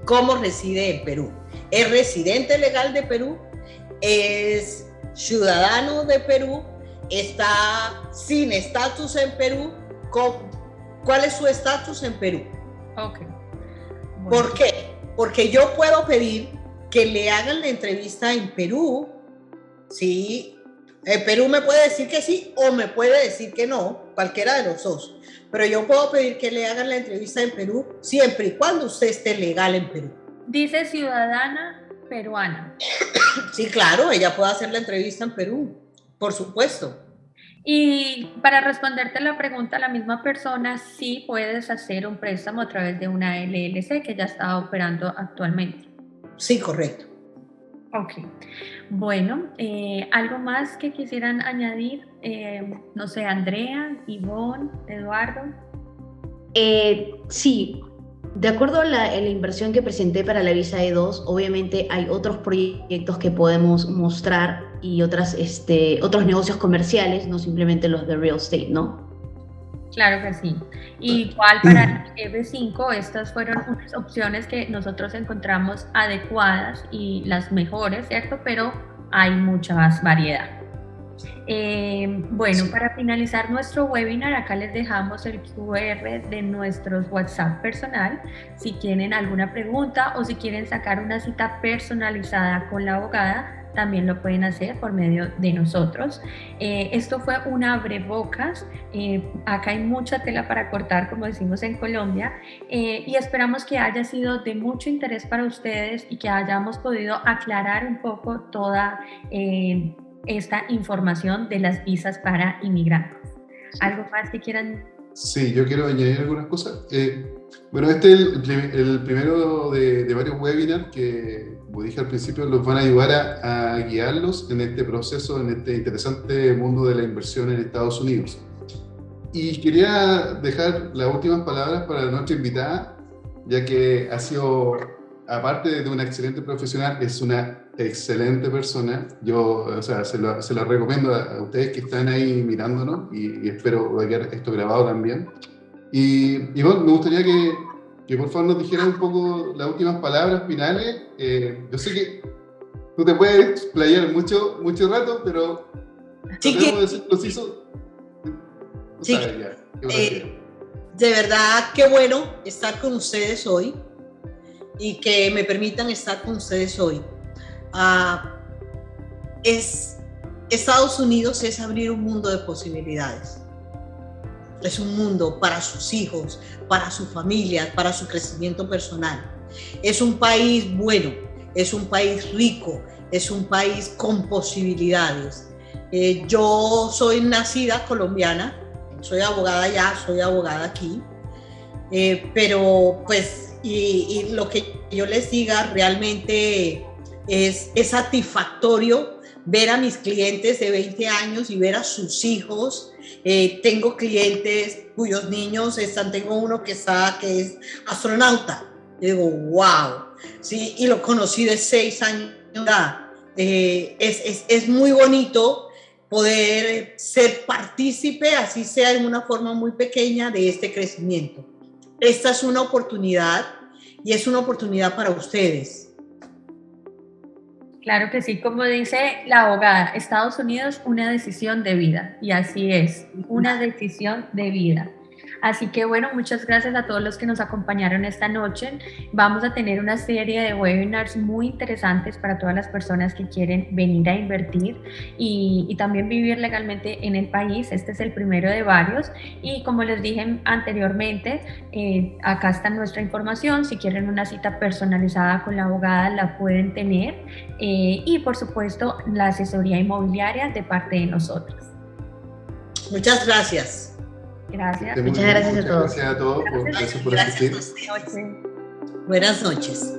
¿Cómo reside en Perú? ¿Es residente legal de Perú? ¿Es ciudadano de Perú? ¿Está sin estatus en Perú? ¿Cuál es su estatus en Perú? Ok. Bueno. ¿Por qué? Porque yo puedo pedir que le hagan la entrevista en Perú, ¿sí? Perú me puede decir que sí o me puede decir que no, cualquiera de los dos. Pero yo puedo pedir que le hagan la entrevista en Perú siempre y cuando usted esté legal en Perú. Dice ciudadana peruana. Sí, claro, ella puede hacer la entrevista en Perú, por supuesto. Y para responderte la pregunta, la misma persona, sí puedes hacer un préstamo a través de una LLC que ya está operando actualmente. Sí, correcto. Ok. Bueno, ¿algo más que quisieran añadir? No sé, Andrea, Ivonne, Eduardo. Sí, de acuerdo a la inversión que presenté para la visa E2, obviamente hay otros proyectos que podemos mostrar y otros negocios comerciales, no simplemente los de real estate, ¿no? Claro que sí. Igual para el EB5, estas fueron unas opciones que nosotros encontramos adecuadas y las mejores, ¿cierto? Pero hay mucha más variedad. Bueno, para finalizar nuestro webinar, acá les dejamos el QR de nuestros WhatsApp personal. Si tienen alguna pregunta o si quieren sacar una cita personalizada con la abogada, también lo pueden hacer por medio de nosotros. Esto fue un abrebocas. Acá hay mucha tela para cortar, como decimos en Colombia, y esperamos que haya sido de mucho interés para ustedes y que hayamos podido aclarar un poco toda esta información de las visas para inmigrantes. ¿Algo más que quieran? Sí, yo quiero añadir algunas cosas. Bueno, este es el primero de varios webinars que, como dije al principio, los van a ayudar a guiarlos en este proceso, en este interesante mundo de la inversión en Estados Unidos. Y quería dejar las últimas palabras para nuestra invitada, ya que ha sido, aparte de una excelente profesional, es una excelente persona. Yo, se lo recomiendo a ustedes que están ahí mirándonos y espero ver esto grabado también. Y bueno, me gustaría que por favor nos dijeras un poco las últimas palabras finales. Yo sé que tú te puedes explayar mucho rato, pero tratemos de ser preciso. Sí. Sabes ya, ¿qué prefiero? De verdad, qué bueno estar con ustedes hoy y que me permitan estar con ustedes hoy. Estados Unidos es abrir un mundo de posibilidades. Es un mundo para sus hijos, para su familia, para su crecimiento personal. Es un país bueno, es un país rico, es un país con posibilidades. Yo soy nacida colombiana, soy abogada allá, soy abogada aquí, pero pues, y lo que yo les diga realmente es satisfactorio ver a mis clientes de 20 años y ver a sus hijos. Tengo clientes cuyos niños tengo uno que es astronauta. Y digo, wow, sí, y lo conocí de 6 años de edad. Es muy bonito poder ser partícipe, así sea en una forma muy pequeña, de este crecimiento. Esta es una oportunidad y es una oportunidad para ustedes. Claro que sí, como dice la abogada, Estados Unidos, una decisión de vida, y así es, una decisión de vida. Así que bueno, muchas gracias a todos los que nos acompañaron esta noche. Vamos a tener una serie de webinars muy interesantes para todas las personas que quieren venir a invertir y también vivir legalmente en el país. Este es el primero de varios y como les dije anteriormente, acá está nuestra información. Si quieren una cita personalizada con la abogada, la pueden tener y por supuesto la asesoría inmobiliaria de parte de nosotros. Muchas gracias. Gracias. Muchas gracias a todos. Gracias a todos. Gracias por asistir. Buenas noches.